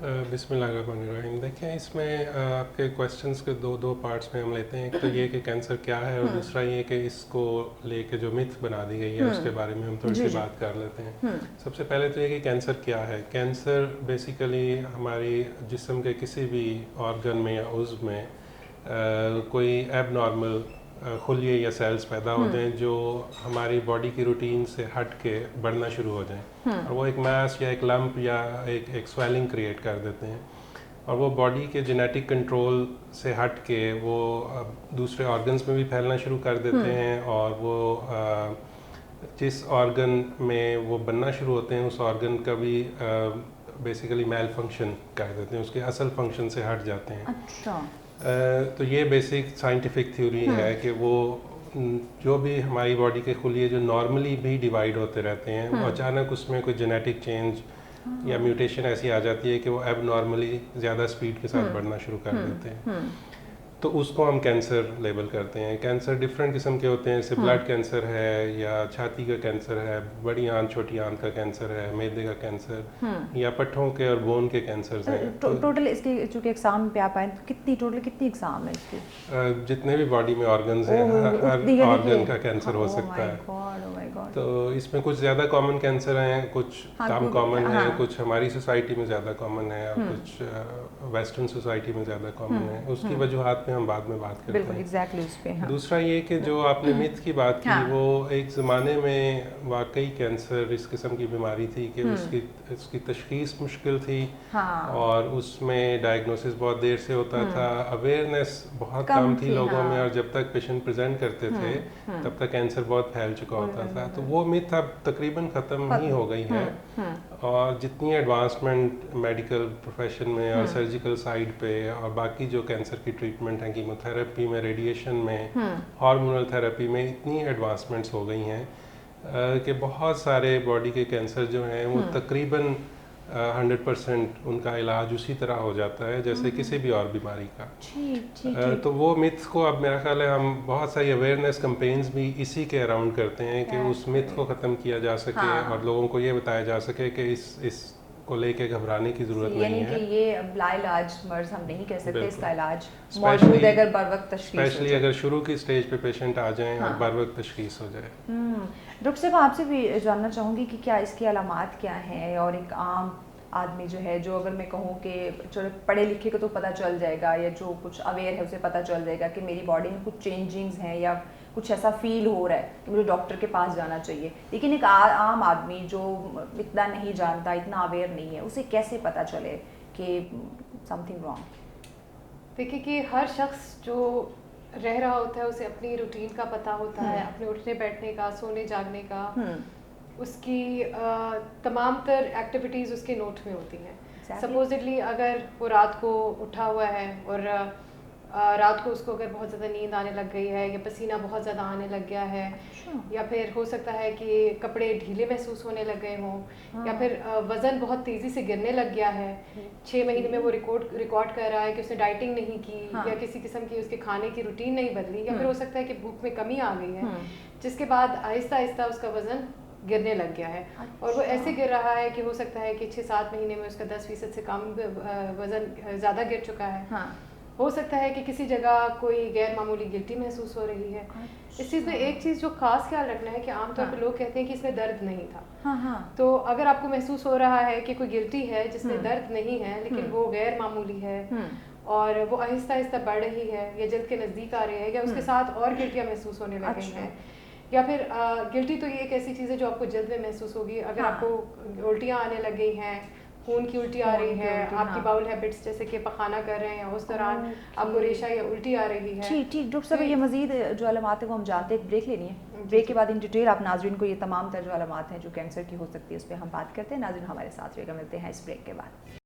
بسم اللہ الرحمن الرحیم. دیکھیں اس میں آپ کے کویشچنس کے دو پارٹس میں ہم لیتے ہیں. ایک تو یہ کہ کینسر کیا ہے، اور دوسرا یہ کہ اس کو لے کے جو متھ بنا دی گئی ہے اس کے بارے میں ہم تھوڑی سی بات کر لیتے ہیں. سب سے پہلے تو یہ کہ کینسر کیا ہے. کینسر بیسیکلی ہماری جسم کے کسی بھی آرگن میں یا عضو میں کوئی ایب نارمل خلیے یا سیلز پیدا ہو جائیں جو ہماری باڈی کی روٹین سے ہٹ کے بڑھنا شروع ہو جائیں، اور وہ ایک میس یا ایک لمپ یا ایک سویلنگ کریٹ کر دیتے ہیں، اور وہ باڈی کے جینیٹک کنٹرول سے ہٹ کے وہ دوسرے آرگنز میں بھی پھیلنا شروع کر دیتے ہیں، اور وہ جس آرگن میں وہ بننا شروع ہوتے ہیں اس آرگن کا بھی بیسیکلی میل فنکشن کر دیتے ہیں، اس کے اصل فنکشن سے ہٹ جاتے ہیں. اچھا. تو یہ بیسک سائنٹیفک تھیوری ہے کہ وہ جو بھی ہماری باڈی کے خلیے جو نارملی بھی ڈیوائڈ ہوتے رہتے ہیں، وہ اچانک اس میں کوئی جینیٹک چینج یا میوٹیشن ایسی آ جاتی ہے کہ وہ ایب نارملی زیادہ سپیڈ کے ساتھ بڑھنا شروع کر دیتے ہیں، تو اس کو ہم کینسر لیبل کرتے ہیں. کینسر ڈفرینٹ قسم کے ہوتے ہیں، جیسے بلڈ کینسر ہے، یا چھاتی کا کینسر ہے، بڑی آنت چھوٹی آنت کا کینسر ہے، معدے کا کینسر، یا پٹھوں کے اور بون کے کینسرز ہیں. ٹوٹل اس کی چونکہ اقسام پہ آپ آئیں تو کتنی اقسام ہے اس کی؟ جتنے بھی باڈی میں آرگنز ہیں ہر آرگن کا کینسر ہو سکتا ہے. تو اس میں کچھ زیادہ کامن کینسر ہیں، کچھ کم کامن ہیں، کچھ ہماری سوسائٹی میں زیادہ کامن ہے، اور کچھ ویسٹرن سوسائٹی میں زیادہ کامن ہے. اس کی وجوہات میں ہم بعد میں بات کرتے ہیں. دوسرا یہ کہ جو آپ نے متھ کی بات کی، وہ ایک زمانے میں واقعی کینسر اس قسم کی بیماری تھی کہ اس کی تشخیص مشکل تھی، اور اس میں ڈائگنوسس بہت دیر سے ہوتا تھا، اویئرنیس بہت کم تھی لوگوں میں، اور جب تک پیشنٹ پریزنٹ کرتے تھے تب تک کینسر بہت پھیل چکا ہوتا تھا. تو وہ متھ اب تقریباً ختم ہی ہو گئی ہے، اور جتنی ایڈوانسمنٹ میڈیکل پروفیشن میں اور سرجیکل سائڈ پہ اور باقی جو کینسر کی ٹریٹمنٹ ہیں، کیموتھراپی میں، ریڈیشن میں، ہارمونل تھراپی میں، اتنی ایڈوانسمنٹس ہو گئی ہیں کہ بہت سارے باڈی کے کینسر جو ہیں وہ تقریباً 100% ان کا علاج اسی طرح ہو جاتا ہے جیسے کسی بھی اور بیماری کا. تو وہ متھ کو اب میرا خیال ہے ہم بہت ساری اویئرنیس کمپینز بھی اسی کے اراؤنڈ کرتے ہیں کہ اس متھ کو ختم کیا جا سکے، اور لوگوں کو یہ بتایا جا سکے کہ اس کو لے کے گھبرانے کی ضرورت نہیں ہے. یعنی کہ یہ لا علاج مرض ہم نہیں کہہ سکتے، اس کا علاج موجود ہے اگر بر وقت تشخیص ہو جائے، اسپیشلی اگر شروع کی سٹیج پہ پیشنٹ آ جائیں اور بر وقت تشخیص ہو جائے. ڈاکٹر صاحب آپ سے بھی جاننا چاہوں گی کہ کیا اس کی علامات کیا ہیں، اور ایک عام آدمی جو ہے، جو اگر میں کہوں کہ پڑھے لکھے کو تو پتہ چل جائے گا، یا جو کچھ اویئر ہے اسے پتہ چل جائے گا کہ میری باڈی میں کچھ چینجنگز ہیں یا کچھ ایسا فیل ہو رہا ہے کہ مجھے ڈاکٹر کے پاس جانا چاہیے، لیکن ایک عام آدمی جو اتنا نہیں جانتا، اتنا اویئر نہیں ہے، اسے کیسے پتہ چلے کہ سم تھنگ رانگ؟ دیکھیے کہ ہر شخص جو رہ رہا ہوتا ہے اسے اپنی روٹین کا پتہ ہوتا ہے، اپنے اٹھنے بیٹھنے کا، سونے جاگنے کا، اس کی تمام تر ایکٹیویٹیز اس کے نوٹ میں ہوتی ہیں. سپوزڈلی اگر وہ رات کو اٹھا ہوا ہے اور رات کو اس کو اگر بہت زیادہ نیند آنے لگ گئی ہے، یا پسینہ بہت زیادہ آنے لگ گیا ہے، یا پھر ہو سکتا ہے کہ کپڑے ڈھیلے محسوس ہونے لگ گئے ہوں، یا پھر وزن بہت تیزی سے گرنے لگ گیا ہے، 6 مہینے میں وہ ریکارڈ کر رہا ہے کہ اس نے ڈائٹنگ نہیں کی، یا کسی قسم کی اس کے کھانے کی روٹین نہیں بدلی، یا پھر ہو سکتا ہے کہ بھوک میں کمی آ گئی ہے، جس کے بعد آہستہ آہستہ اس کا وزن گرنے لگ گیا ہے، اور وہ ایسے گر رہا ہے کہ ہو سکتا ہے کہ 6-7 مہینے میں اس کا 10% سے کم وزن زیادہ گر چکا ہے. ہو سکتا ہے کہ کسی جگہ کوئی غیر معمولی گلٹی محسوس ہو رہی ہے. اس چیز میں ایک چیز جو خاص خیال رکھنا ہے کہ عام طور پہ لوگ کہتے ہیں کہ اس میں درد نہیں تھا، تو اگر آپ کو محسوس ہو رہا ہے کہ کوئی گلٹی ہے جس میں درد نہیں ہے لیکن وہ غیر معمولی ہے اور وہ آہستہ آہستہ بڑھ رہی ہے، یا جلد کے نزدیک آ رہی ہے، یا اس کے ساتھ اور گلٹیاں محسوس ہونے لگی ہیں، یا پھر گلٹی تو یہ ایک ایسی چیز ہے جو آپ کو جلد میں محسوس ہوگی. اگر آپ کو الٹیاں آنے لگ گئی ہیں، خون کی الٹی آ رہی ہے، آپ کی باؤل ہیبٹس جیسے کہ پخانہ کر رہے ہیں اس دوران آپ کو ریشہ یا الٹی آ رہی ہے. ٹھیک ڈاکٹر صاحب، یہ مزید جو علامات ہیں وہ ہم جانتے ہیں، بریک لینی ہے، بریک کے بعد ان ڈیٹیل آپ ناظرین کو یہ تمام تر جو علامات ہیں جو کینسر کی ہو سکتی ہے اس پہ ہم بات کرتے ہیں. ناظرین ہمارے ساتھ رہے گا، ملتے ہیں اس بریک کے بعد.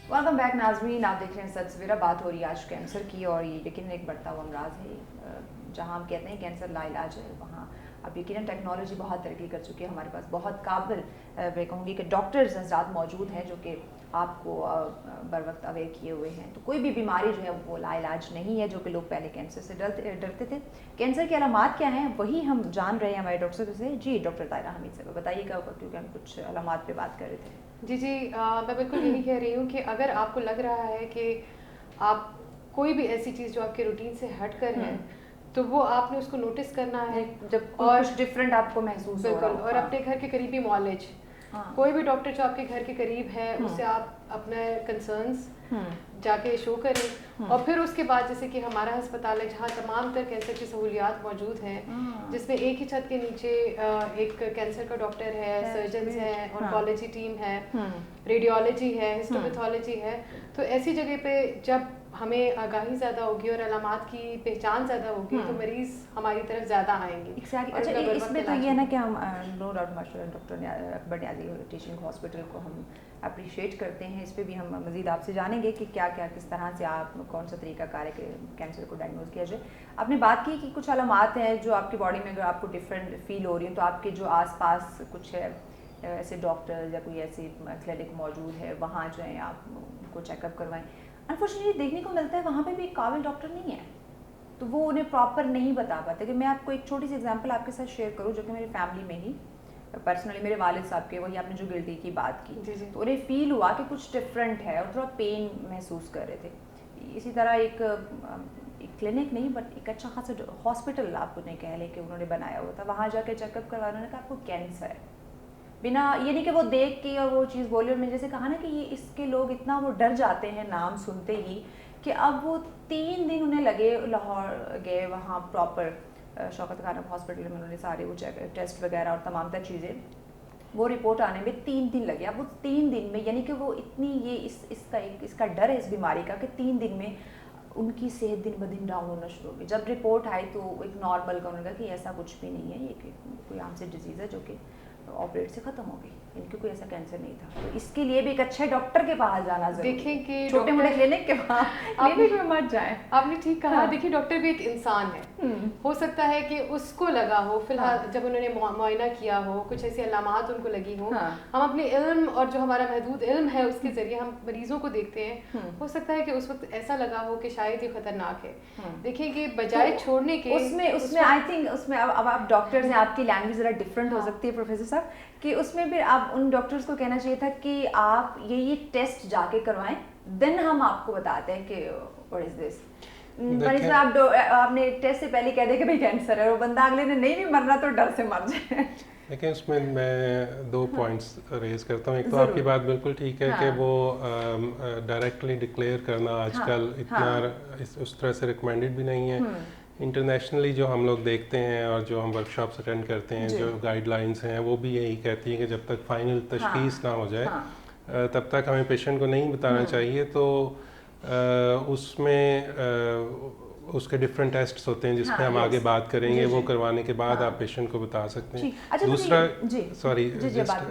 ویلکم بیک ناظرین، آپ دیکھ رہے ہیں سچ سویرا. بات ہو رہی ہے آج کینسر کی، اور یہ یقیناً ایک بڑھتا ہوا امراض ہے. جہاں ہم کہتے ہیں کینسر لا علاج ہے، وہاں اب یقیناً ٹیکنالوجی بہت ترقی کر چکی ہے, ہمارے پاس بہت قابل میں کہوں گی کہ ڈاکٹرز حضرات موجود ہیں جو کہ آپ کو بر وقت اویئر کیے ہوئے ہیں. تو کوئی بھی بیماری جو ہے وہ لا علاج نہیں ہے, جو کہ لوگ پہلے کینسر سے ڈرتے تھے. کینسر کی علامات کیا ہیں وہی ہم جان رہے ہیں ہمارے ڈاکٹر سے. جی ڈاکٹر طاہرہ حمید صاحب بتائیے گا, کیونکہ ہم کچھ علامات پہ بات کر رہے تھے. جی میں بالکل یہی کہہ رہی ہوں کہ اگر آپ کو لگ رہا ہے کہ آپ کوئی بھی ایسی چیز جو آپ کے روٹین سے ہٹ کر ہے تو وہ آپ نے اس کو نوٹس کرنا ہے, جب کچھ ڈفرینٹ آپ کو محسوس ہو رہا ہو. اور اپنے گھر کے قریبی معالج, کوئی بھی ڈاکٹر جو آپ کے گھر کے قریب ہے اس سے آپ اپنے کنسرنس جا کے شو کریں. اور پھر اس کے بعد جیسے کہ ہمارا ہسپتال ہے جہاں تمام تر کینسر کی سہولیات موجود ہیں, جس میں ایک ہی چھت کے نیچے ایک کینسر کا ڈاکٹر ہے, سرجنز ہیں, آنکولوجی ٹیم ہے, ریڈیولوجی ہے, ہسٹوپیتھولوجی ہے. تو ایسی جگہ پہ جب ہمیں آگاہی زیادہ ہوگی اور علامات کی پہچان زیادہ ہوگی تو مریض ہماری طرف زیادہ آئیں گے. اچھا اس میں تو یہ ہے نا کہ ہم نو ڈاؤٹ ماشاء ڈاکٹر اکبر نیازی ٹیچنگ ہاسپٹل کو ہم اپریشیٹ کرتے ہیں. اس پہ بھی ہم مزید آپ سے جانیں گے کہ کیا کیا کس طرح سے آپ کون سا طریقہ کار ہے کہ کینسر کو ڈائگنوز کیا جائے. آپ نے بات کی کہ کچھ علامات ہیں جو آپ کی باڈی میں اگر آپ کو ڈفرینٹ فیل ہو رہی ہیں تو آپ کے جو آس پاس کچھ ہے ایسے ڈاکٹر یا کوئی ایسی کلینک موجود ہے وہاں جو ہے آپ کو چیک اپ کروائیں. انفارچونیٹلی دیکھنے کو ملتا ہے وہاں پہ بھی ایک قابل ڈاکٹر نہیں ہے, تو وہ انہیں پراپر نہیں بتا پاتے. کہ میں آپ کو ایک چھوٹی سی ایگزامپل آپ کے ساتھ شیئر کروں جو کہ میری فیملی میں ہی پرسنلی میرے والد صاحب کے, وہی آپ نے جو گلٹی کی بات کی, تو انہیں فیل ہوا کہ کچھ ڈفرینٹ ہے اور تھوڑا پین محسوس کر رہے تھے. اسی طرح ایک کلینک نہیں بٹ ایک اچھا خاصا ہاسپٹل آپ انہیں کہہ لیں کہ انہوں نے بنایا ہوا تھا, وہاں جا کے چیک اپ کروایا. انہوں نے کہا آپ کو کینسر ہے, بنا یہ نہیں کہ وہ دیکھ کے اور وہ چیز بولی. اور میں جیسے کہا نا کہ یہ اس کے لوگ اتنا وہ ڈر جاتے ہیں نام سنتے ہی کہ اب وہ 3 دن انہیں لگے. لاہور گئے, وہاں پراپر شوکت خانم ہاسپٹل میں انہوں نے سارے وہ ٹیسٹ وغیرہ اور تمام تر چیزیں, وہ رپورٹ آنے میں 3 دن لگے. اب وہ 3 دن میں یعنی کہ وہ اتنی یہ اس کا ڈر ہے اس بیماری کا کہ 3 دن میں ان کی صحت دن بدن ڈاؤن ہونا شروع ہو گئی. جب رپورٹ آئی تو ایک نارمل کا انہوں نے کہا کہ ایسا کچھ بھی نہیں ہے, یہ کوئی عام سی ڈیزیز ہے جو کہ آپریٹ سے ختم ہو گئی, ان کی کوئی ایسا کینسر نہیں تھا. تو اس کے لیے بھی ایک اچھے ڈاکٹر کے پاس جانا ضروری ہے. دیکھیں کہ چھوٹے موٹے کلینک کے پاس کلینک میں مت جائیں. آپ نے ٹھیک کہا. دیکھیے ڈاکٹر بھی ایک انسان ہے, ہو سکتا ہے کہ اس کو لگا ہو فی الحال جب انہوں نے معائنہ کیا ہو کچھ ایسی علامات ان کو لگی ہوں. ہم اپنے علم اور جو ہمارا محدود علم ہے اس کے ذریعے ہم مریضوں کو دیکھتے ہیں, ہو سکتا ہے کہ اس وقت ایسا لگا ہو کہ شاید یہ خطرناک ہے. دیکھیں کہ بجائے چھوڑنے کے اس میں آئی تھنک اس میں اب آپ ڈاکٹرز ہیں, آپ کی لینگویج ذرا ڈفرینٹ ہو سکتی ہے پروفیسر صاحب, کہ اس میں پھر آپ ان ڈاکٹرز کو کہنا چاہیے تھا کہ آپ یہ ٹیسٹ جا کے کروائیں, دین ہم آپ کو بتاتے ہیں کہ واٹ از دس. مریض میں آپ نے ٹیسٹ سے پہلے کہہ دیں کہ بھائی کینسر ہے, اور بندہ اگلے نے نہیں بھی مرنا تو ڈر سے مر جائے. لیکن اس میں 2 پوائنٹس ریز کرتا ہوں. ایک تو آپ کی بات بالکل ٹھیک ہے کہ وہ ڈائریکٹلی ڈکلیئر کرنا آج کل اتنا اس طرح سے ریکمینڈیڈ بھی نہیں ہے. انٹرنیشنلی جو ہم لوگ دیکھتے ہیں اور جو ہم ورک شاپس اٹینڈ کرتے ہیں, جو گائیڈ لائنس ہیں وہ بھی یہی کہتی ہیں کہ جب تک فائنل تشخیص نہ ہو جائے تب تک ہمیں پیشنٹ کو نہیں بتانا چاہیے. تو اس میں اس کے ڈفرینٹ ٹیسٹس ہوتے ہیں جس پہ ہم آگے بات کریں گے, وہ کروانے کے بعد آپ پیشنٹ کو بتا سکتے ہیں. دوسرا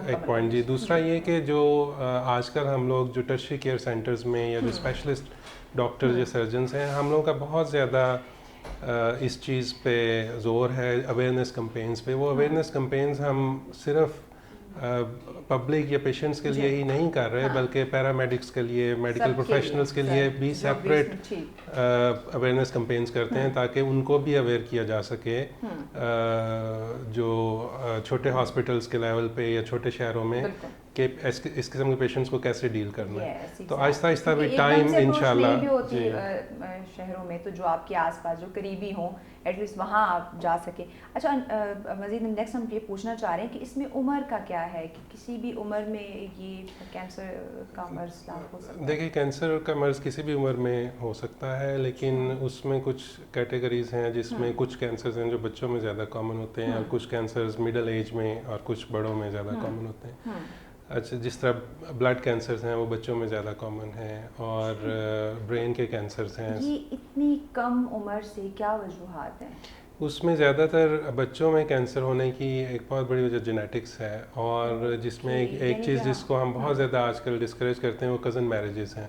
ایک پوائنٹ جی, دوسرا یہ کہ جو آج کل ہم لوگ جو ٹرشری کیئر سینٹرز میں یا جو اسپیشلسٹ ڈاکٹر یا سرجنس ہیں, ہم لوگوں کا بہت زیادہ اس چیز پہ زور ہے, اویئرنیس کمپینز پہ. وہ اویئرنیس کمپینز ہم صرف پبلک یا پیشنٹس کے لیے ہی نہیں کر رہے, بلکہ پیرامیڈکس کے لیے, میڈیکل پروفیشنلز کے لیے بھی سیپریٹ اویئرنیس کمپینز کرتے ہیں تاکہ ان کو بھی اویئر کیا جا سکے جو چھوٹے ہاسپٹلس کے لیول پہ یا چھوٹے شہروں میں کہ اس قسم کے پیشنٹس کو کیسے ڈیل کرنا ہے. تو آہستہ آہستہ بھی ٹائم انشاءاللہ شہروں میں تو جو آپ کے آس پاس جو قریبی ہوں ایٹ لیسٹ وہاں آپ جا سکیں. اچھا مزید نیکسٹ ہم یہ پوچھنا چاہ رہے ہیں کہ اس میں عمر کا کیا ہے, کہ کسی بھی عمر میں یہ کینسر کا مرض لاحق ہو سکتا ہے؟ دیکھیے کینسر کا مرض کسی بھی عمر میں ہو سکتا ہے, لیکن اس میں کچھ کیٹیگریز ہیں جس میں کچھ کینسرز ہیں جو بچوں میں زیادہ کامن ہوتے ہیں, اور کچھ کینسرز مڈل ایج میں اور کچھ بڑوں میں زیادہ کامن ہوتے ہیں. اچھا, جس طرح بلڈ کینسرز ہیں وہ بچوں میں زیادہ کامن ہیں, اور برین کے کینسرز ہیں. یہ اتنی کم عمر سے کیا وجوہات ہیں؟ اس میں زیادہ تر بچوں میں کینسر ہونے کی ایک بہت بڑی وجہ جینیٹکس ہے, اور جس میں ایک چیز جس کو ہم بہت زیادہ آج کل ڈسکریج کرتے ہیں وہ کزن میرجز ہیں.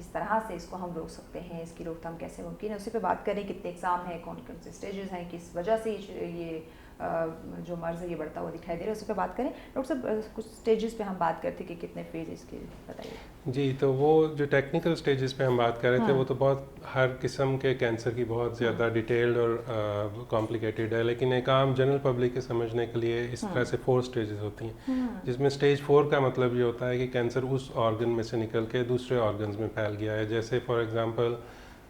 کس طرح سے اس کو ہم روک سکتے ہیں, اس کی روک تھام کیسے ممکن ہے, اسی پہ بات کریں. کتنے اقسام ہیں, کون کون سے اسٹیجز ہیں, کس وجہ سے یہ جو مرض ہے یہ بڑھتا ہوا دکھائی دے رہا ہے, اسی پہ بات کریں. ڈاکٹر صاحب کچھ اسٹیجز پہ ہم بات کرتے کہ کتنے فیز اس کے بتائیے. جی, تو وہ جو ٹیکنیکل اسٹیجز پہ ہم بات کر رہے تھے وہ تو بہت ہر قسم کے کینسر کی بہت زیادہ ڈیٹیلڈ اور کمپلیکیٹڈ ہے, لیکن ایک عام جنرل پبلک کے سمجھنے کے لیے اس طرح سے 4 اسٹیجز ہوتی ہیں, جس میں اسٹیج 4 کا مطلب یہ ہوتا ہے کہ کینسر اس آرگن میں سے نکل کے دوسرے آرگنز میں پھیل گیا ہے. جیسے فار ایگزامپل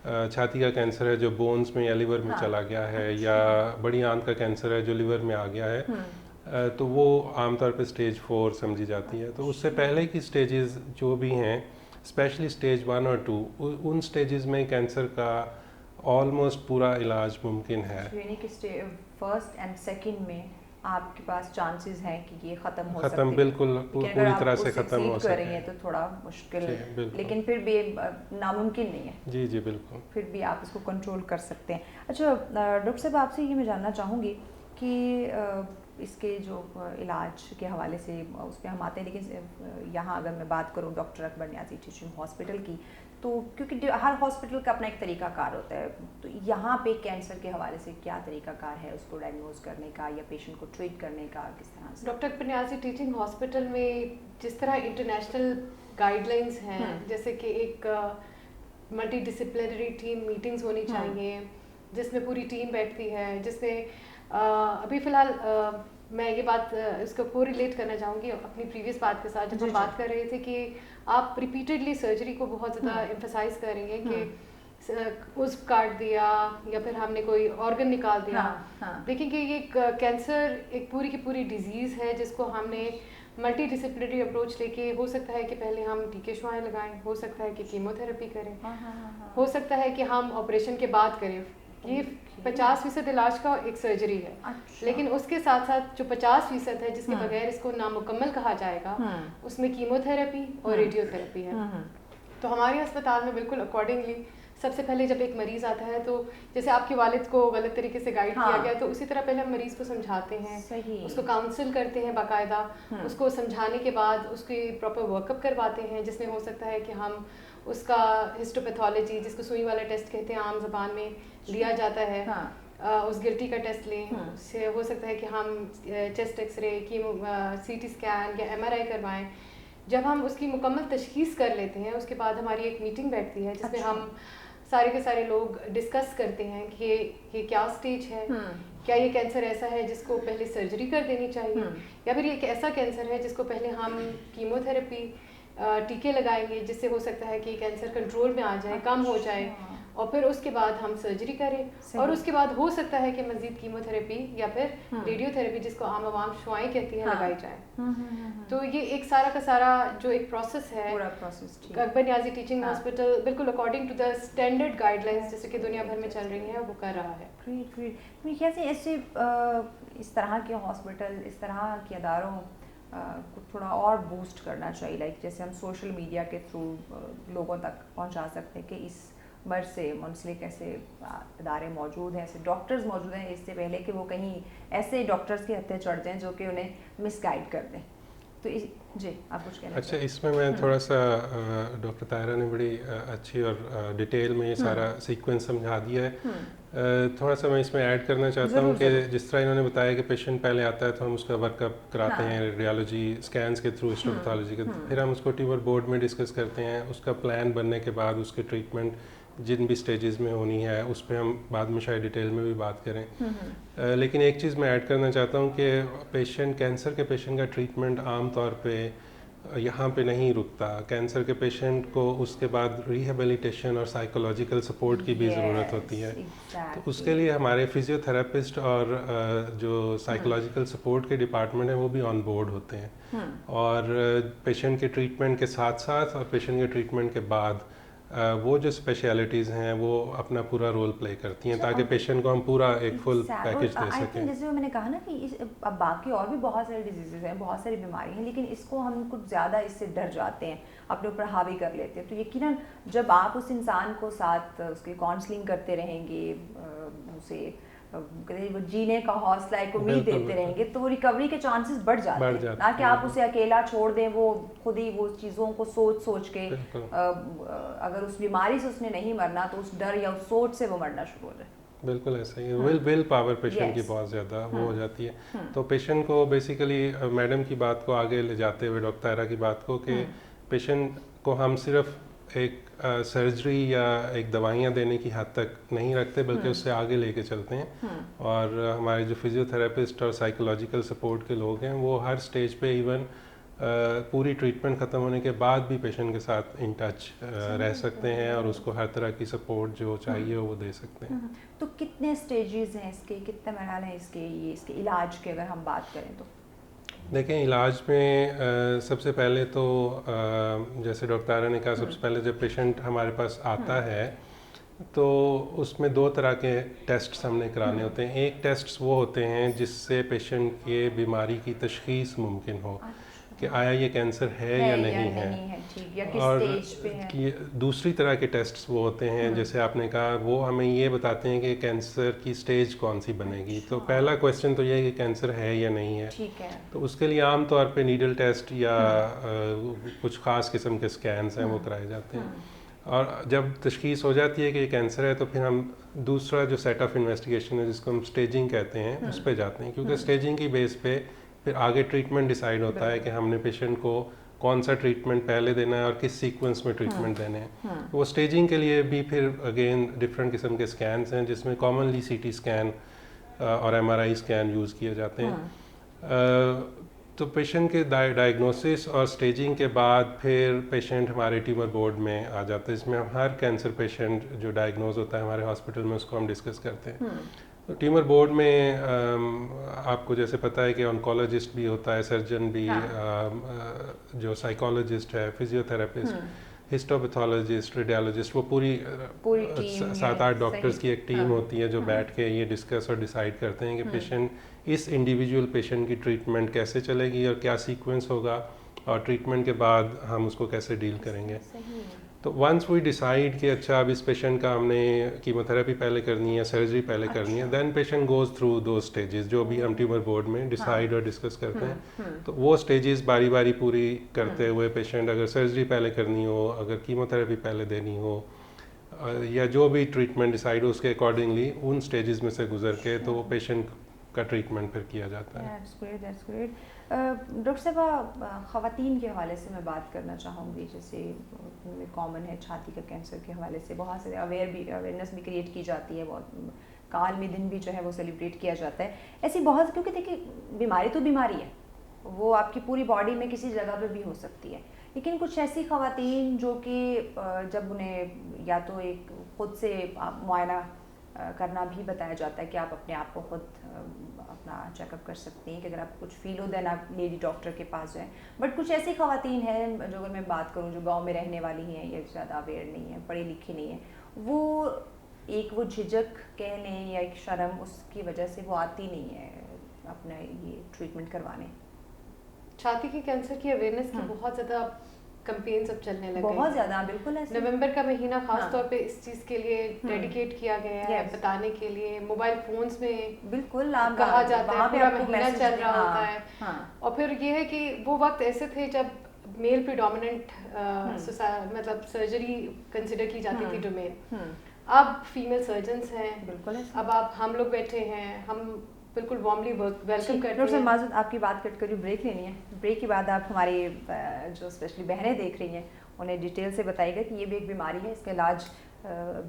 چھاتی کا کینسر ہے جو بونز میں یا لیور میں چلا گیا ہے, یا بڑی آنت کا کینسر ہے جو لیور میں آ گیا ہے, تو وہ عام طور پہ اسٹیج 4 سمجھی جاتی ہے. تو اس سے پہلے کی اسٹیجز جو بھی ہیں, اسپیشلی اسٹیج 1 اور 2, ان اسٹیجز میں کینسر کا آلموسٹ پورا علاج ممکن ہے. یعنی کہ فرسٹ اینڈ سیکنڈ میں آپ کے پاس چانسز ہیں کہ یہ ختم ہو سکتے ہیں, بالکل پوری طرح سے ختم ہو سکتے ہیں. تو تھوڑا مشکل, لیکن پھر بھی ناممکن نہیں ہے. جی جی بالکل, پھر بھی آپ اس کو کنٹرول کر سکتے ہیں. اچھا ڈاکٹر صاحب, آپ سے یہ میں جاننا چاہوں گی کہ اس کے جو علاج کے حوالے سے اس پہ ہم آتے ہیں, لیکن یہاں اگر میں بات کروں ڈاکٹر اکبر نیازی ٹیچنگ ہاسپٹل کی, تو کیونکہ ہر ہاسپٹل کا اپنا ایک طریقہ کار ہوتا ہے, تو یہاں پہ کینسر کے حوالے سے کیا طریقہ کار ہے اس کو ڈائگنوز کرنے کا یا پیشنٹ کو ٹریٹ کرنے کا, کس طرح سے؟ ڈاکٹر اکبر نیازی ٹیچنگ ہاسپٹل میں جس طرح انٹرنیشنل گائیڈ لائنس ہیں, جیسے کہ ایک ملٹی ڈسپلنری ٹیم میٹنگز ہونی چاہیے جس میں پوری ٹیم بیٹھتی ہے, جس میں ابھی فی الحال میں یہ بات اس کو کو ریلیٹ کرنا چاہوں گی اپنی پریویس بات کے ساتھ, جب ہم بات کر رہے تھے کہ آپ ریپیٹڈلی سرجری کو بہت زیادہ ایمفسائز کر رہی ہیں کہ عضو کاٹ دیا یا پھر ہم نے کوئی آرگن نکال دیا. دیکھیں کہ یہ ایک کینسر ایک پوری کی پوری ڈیزیز ہے جس کو ہم نے ملٹی ڈسپلنری اپروچ لے کے, ہو سکتا ہے کہ پہلے ہم ٹیکے شعاعیں لگائیں, ہو سکتا ہے کہ کیمو تھراپی کریں, ہو سکتا ہے کہ ہم آپریشن کے بعد کریں. یہ 50% علاج کا ایک سرجری ہے, لیکن اس کے ساتھ ساتھ جو 50% ہے جس کے بغیر اس کو نامکمل کہا جائے گا, اس میں کیمو تھراپی اور ریڈیو تھراپی ہے. تو ہمارے اسپتال میں بالکل اکارڈنگلی سب سے پہلے جب ایک مریض آتا ہے, تو جیسے آپ کے والد کو غلط طریقے سے گائیڈ کیا گیا, تو اسی طرح پہلے ہم مریض کو سمجھاتے ہیں, اس کو کاؤنسل کرتے ہیں باقاعدہ, اس کو سمجھانے کے بعد اس کی پراپر ورک اپ کرواتے ہیں, جس میں ہو سکتا ہے کہ ہم اس کا ہسٹوپیتھولوجی, جس کو سوئی والا ٹیسٹ کہتے ہیں عام زبان میں, لیا جاتا ہے. اس گلٹی کا ٹیسٹ لیں, اس سے ہو سکتا ہے کہ ہم chest X ray, chemo, C T scan یا ایم آر آئی کروائیں. جب ہم اس کی مکمل تشخیص کر لیتے ہیں, اس کے بعد ہماری ایک میٹنگ بیٹھتی ہے جس میں ہم سارے کے سارے لوگ ڈسکس کرتے ہیں کہ یہ کیا اسٹیج ہے, کیا یہ کینسر ایسا ہے جس کو پہلے سرجری کر دینی چاہیے, یا پھر یہ ایک ایسا کینسر ہے جس کو پہلے ہم کیمو تھراپی ٹیکے لگائیں گے جس سے ہو سکتا ہے کہ کینسر کنٹرول میں آ جائے, کم ہو جائے, اور پھر اس کے بعد ہم سرجری کریں, اور اس کے بعد ہو سکتا ہے کہ مزید کیمو تھراپی یا پھر ریڈیو تھراپی, جس کو عام عوام شعاعیں کہتی ہیں, لگائی جائے. تو یہ ایک سارا کا سارا جو ایک پروسیس ہے, اکبر نیازی ٹیچنگ ہاسپٹل بالکل according to the standard guidelines جیسے کہ دنیا بھر میں چل رہی ہیں وہ کر رہا ہے. Great great. میرے خیال سے ایسے اس طرح کے ہاسپٹل, اس طرح کے اداروں کو تھوڑا اور بوسٹ کرنا چاہیے, لائک جیسے ہم سوشل میڈیا کے تھرو لوگوں تک پہنچا سکتے ہیں کہ اس مرض سے منسلک ایسے ادارے موجود ہیں, ایسے ڈاکٹرز موجود ہیں, اس سے پہلے کہ وہ کہیں ایسے ڈاکٹرز کے ہتھے چڑھ جائیں جو کہ انہیں مس گائڈ کر دیں. تو جی آپ کچھ کہنا. اچھا, اس میں تھوڑا سا ڈاکٹر طاہرہ نے بڑی اچھی اور ڈیٹیل میں یہ سارا سیکوینس سمجھا دیا ہے. تھوڑا سا میں اس میں ایڈ کرنا چاہتا ہوں کہ جس طرح انہوں نے بتایا کہ پیشنٹ پہلے آتا ہے تو ہم اس کا ورک اپ کراتے ہیں ریڈیالوجی اسکینس کے تھرو, ہسٹوپیتھولوجی کے, پھر ہم اس کو ٹیومر بورڈ میں ڈسکس کرتے ہیں, اس کا پلان بننے کے بعد اس کے ٹریٹمنٹ جن بھی سٹیجز میں ہونی ہے اس پہ ہم بعد میں شاید ڈیٹیل میں بھی بات کریں. لیکن ایک چیز میں ایڈ کرنا چاہتا ہوں کہ پیشنٹ, کینسر کے پیشنٹ کا ٹریٹمنٹ عام طور پہ یہاں پہ نہیں رکتا. کینسر کے پیشنٹ کو اس کے بعد ریہیبلیٹیشن اور سائیکولوجیکل سپورٹ کی بھی ضرورت ہوتی ہے. تو اس کے لیے ہمارے فزیو تھراپسٹ اور جو سائیکولوجیکل سپورٹ کے ڈپارٹمنٹ ہیں وہ بھی آن بورڈ ہوتے ہیں, اور پیشنٹ کے ٹریٹمنٹ کے ساتھ ساتھ اور پیشنٹ کے ٹریٹمنٹ کے بعد وہ جو اسپیشلٹیز ہیں وہ اپنا پورا رول پلے کرتی ہیں تاکہ پیشنٹ کو ہم پورا ایک فل پیکج دے سکیں. جیسے میں نے کہا نا کہ اب باقی اور بھی بہت سارے ڈیزیزز ہیں, بہت ساری بیماری ہیں, لیکن اس کو ہم کچھ زیادہ اس سے ڈر جاتے ہیں, اپنے اوپر حاوی کر لیتے ہیں. تو یقیناً جب آپ اس انسان کو ساتھ اس کی کاؤنسلنگ کرتے رہیں گے, اسے وہ جینے کا حوصلہ ایک امید دیتے رہیں گے تو وہ ریکوری کے چانسز بڑھ جاتے ہیں, نہ کہ آپ اسے اکیلا چھوڑ دیں, وہ خود ہی وہ چیزوں کو سوچ کے اگر اس بیماری سے اس نے نہیں مرنا تو اس ڈر یا اس سوچ سے وہ مرنا شروع ہو جائے. بالکل ایسا ہی ہے. ول پاور پیشنٹ کی بہت زیادہ وہ ہو جاتی ہے. تو پیشنٹ کو بیسیکلی میڈم کی بات کو آگے لے جاتے ہوئے, ڈاکٹر طاہرہ کی بات کو, کہ پیشنٹ کو ہم صرف ایک سرجری یا ایک دوائیاں دینے کی حد تک نہیں رکھتے بلکہ اس سے آگے لے کے چلتے ہیں. اور ہمارے جو فزیو تھراپسٹ اور سائیکولوجیکل سپورٹ کے لوگ ہیں وہ ہر سٹیج پہ ایون پوری ٹریٹمنٹ ختم ہونے کے بعد بھی پیشنٹ کے ساتھ ان ٹچ رہ سکتے ہیں اور اس کو ہر طرح کی سپورٹ جو چاہیے وہ دے سکتے ہیں. تو کتنے سٹیجز ہیں اس کے, کتنے مراحل ہیں اس کے علاج کے اگر ہم بات کریں تو؟ دیکھیں علاج میں سب سے پہلے تو جیسے ڈاکٹر طاہرہ نے کہا, سب سے پہلے جب پیشنٹ ہمارے پاس آتا ہے تو اس میں 2 طرح کے ٹیسٹس ہم نے کرانے ہوتے ہیں. ایک ٹیسٹس وہ ہوتے ہیں جس سے پیشنٹ کے بیماری کی تشخیص ممکن ہو کہ آیا یہ کینسر ہے یا نہیں ہے. اور دوسری طرح کے ٹیسٹس وہ ہوتے ہیں جیسے آپ نے کہا, وہ ہمیں یہ بتاتے ہیں کہ کینسر کی سٹیج کون سی بنے گی. تو پہلا کویسچن تو یہ ہے کہ کینسر ہے یا نہیں ہے. تو اس کے لیے عام طور پہ نیڈل ٹیسٹ یا کچھ خاص قسم کے سکینز ہیں وہ کرائے جاتے ہیں. اور جب تشخیص ہو جاتی ہے کہ یہ کینسر ہے تو پھر ہم دوسرا جو سیٹ آف انویسٹیگیشن ہے جس کو ہم اسٹیجنگ کہتے ہیں اس پہ جاتے ہیں, کیونکہ اسٹیجنگ کی بیس پہ پھر آگے ٹریٹمنٹ ڈیسائیڈ ہوتا ہے کہ ہم نے پیشنٹ کو کون سا ٹریٹمنٹ پہلے دینا ہے اور کس سیکوینس میں ٹریٹمنٹ دینے ہیں. وہ اسٹیجنگ کے لیے بھی پھر اگین ڈفرینٹ قسم کے اسکینس ہیں جس میں کامنلی سی ٹی اسکین اور M R I scan use کیے جاتے ہیں. تو پیشنٹ کے ڈائگنوسس اور اسٹیجنگ کے بعد پھر پیشنٹ ہمارے ٹیومر بورڈ میں آ جاتا ہے, جس میں ہم ہر کینسر پیشنٹ جو ڈائگنوز ہوتا ہے ہمارے ہاسپٹل میں اس کو ہم ڈسکس کرتے ہیں. تو ٹیومر بورڈ میں آپ کو جیسے پتہ ہے کہ آنکولوجسٹ بھی ہوتا ہے, سرجن بھی, جو سائیکالوجسٹ ہے, فزیو تھراپسٹ, ہسٹوپیتھولوجسٹ, ریڈیالوجسٹ, وہ پوری 7-8 ڈاکٹرز کی ایک ٹیم ہوتی ہے جو بیٹھ کے یہ ڈسکس اور ڈیسائیڈ کرتے ہیں کہ پیشنٹ اس انڈیویجول پیشنٹ کی ٹریٹمنٹ کیسے چلے گی اور کیا سیکوینس ہوگا اور ٹریٹمنٹ کے بعد ہم اس کو کیسے ڈیل کریں گے. تو ونس وی ڈیسائیڈ کہ اچھا اب اس پیشنٹ کا ہم نے کیمو تھراپی پہلے کرنی ہے, سرجری پہلے کرنی ہے, then patient goes through those stages جو بھی ہم ٹیومر بورڈ میں ڈیسائیڈ اور ڈسکس کرتے ہیں. تو وہ اسٹیجز باری باری پوری کرتے ہوئے پیشنٹ اگر سرجری پہلے کرنی ہو, اگر کیمو تھراپی پہلے دینی ہو, یا جو بھی ٹریٹمنٹ ڈیسائیڈ ہو اس کے اکارڈنگلی ان اسٹیجز میں سے گزر کے تو وہ پیشنٹ کا ٹریٹمنٹ پھر کیا جاتا ہے. ڈاکٹر صاحبہ, خواتین کے حوالے سے میں بات کرنا چاہوں گی, جیسے کامن ہے چھاتی کا کینسر کے حوالے سے بہت سے اویئرنیس بھی کریٹ کی جاتی ہے, بہت عالمی دن بھی جو ہے وہ سیلیبریٹ کیا جاتا ہے. ایسی بہت, کیونکہ دیکھیے بیماری تو بیماری ہے, وہ آپ کی پوری باڈی میں کسی جگہ پہ بھی ہو سکتی ہے, لیکن کچھ ایسی خواتین جو کہ جب انہیں یا تو ایک خود سے معائنہ کرنا بھی بتایا جاتا ہے کہ آپ اپنے آپ کو خود اپنا چیک اپ کر سکتی ہیں کہ اگر آپ کچھ فیل ہو دین آپ لیڈی ڈاکٹر کے پاس جائیں. بٹ کچھ ایسی خواتین ہیں جو اگر میں بات کروں جو گاؤں میں رہنے والی ہیں یا زیادہ اویئر نہیں ہیں, پڑھی لکھی نہیں ہیں, وہ جھجک کہہ لیں یا ایک شرم, اس کی وجہ سے وہ آتی نہیں ہے اپنا یہ ٹریٹمنٹ کروانے. چھاتی کے کینسر کی اویئرنیس کی بہت زیادہ کمپینز اب چلنے لگے, بہت زیادہ, بالکل ایسے. نومبر کا مہینہ خاص طور پہ اس چیز کے لیے ڈیڈیکیٹ کیا گیا ہے, بتانے کے لیے. موبائل فونز میں بالکل کہا جاتا ہے, پورا مہینہ چل رہا ہوتا ہے. اور پھر یہ ہے کہ وہ وقت ایسے تھے جب میل پریڈومیننٹ مطلب سرجری کنسیڈر کی جاتی تھی ڈومین. اب فیمیل سرجنس ہیں, بالکل. اب ہم لوگ بیٹھے ہیں, ہم بالکل وارملی ویلکم کرتے ہیں. معذرت, آپ کی بات کٹ کر بریک لینی ہے. بریک کے بعد آپ ہماری جو اسپیشلی بہنیں دیکھ رہی ہیں انہیں ڈیٹیل سے بتائیے گا کہ یہ بھی ایک بیماری ہے, اس کا علاج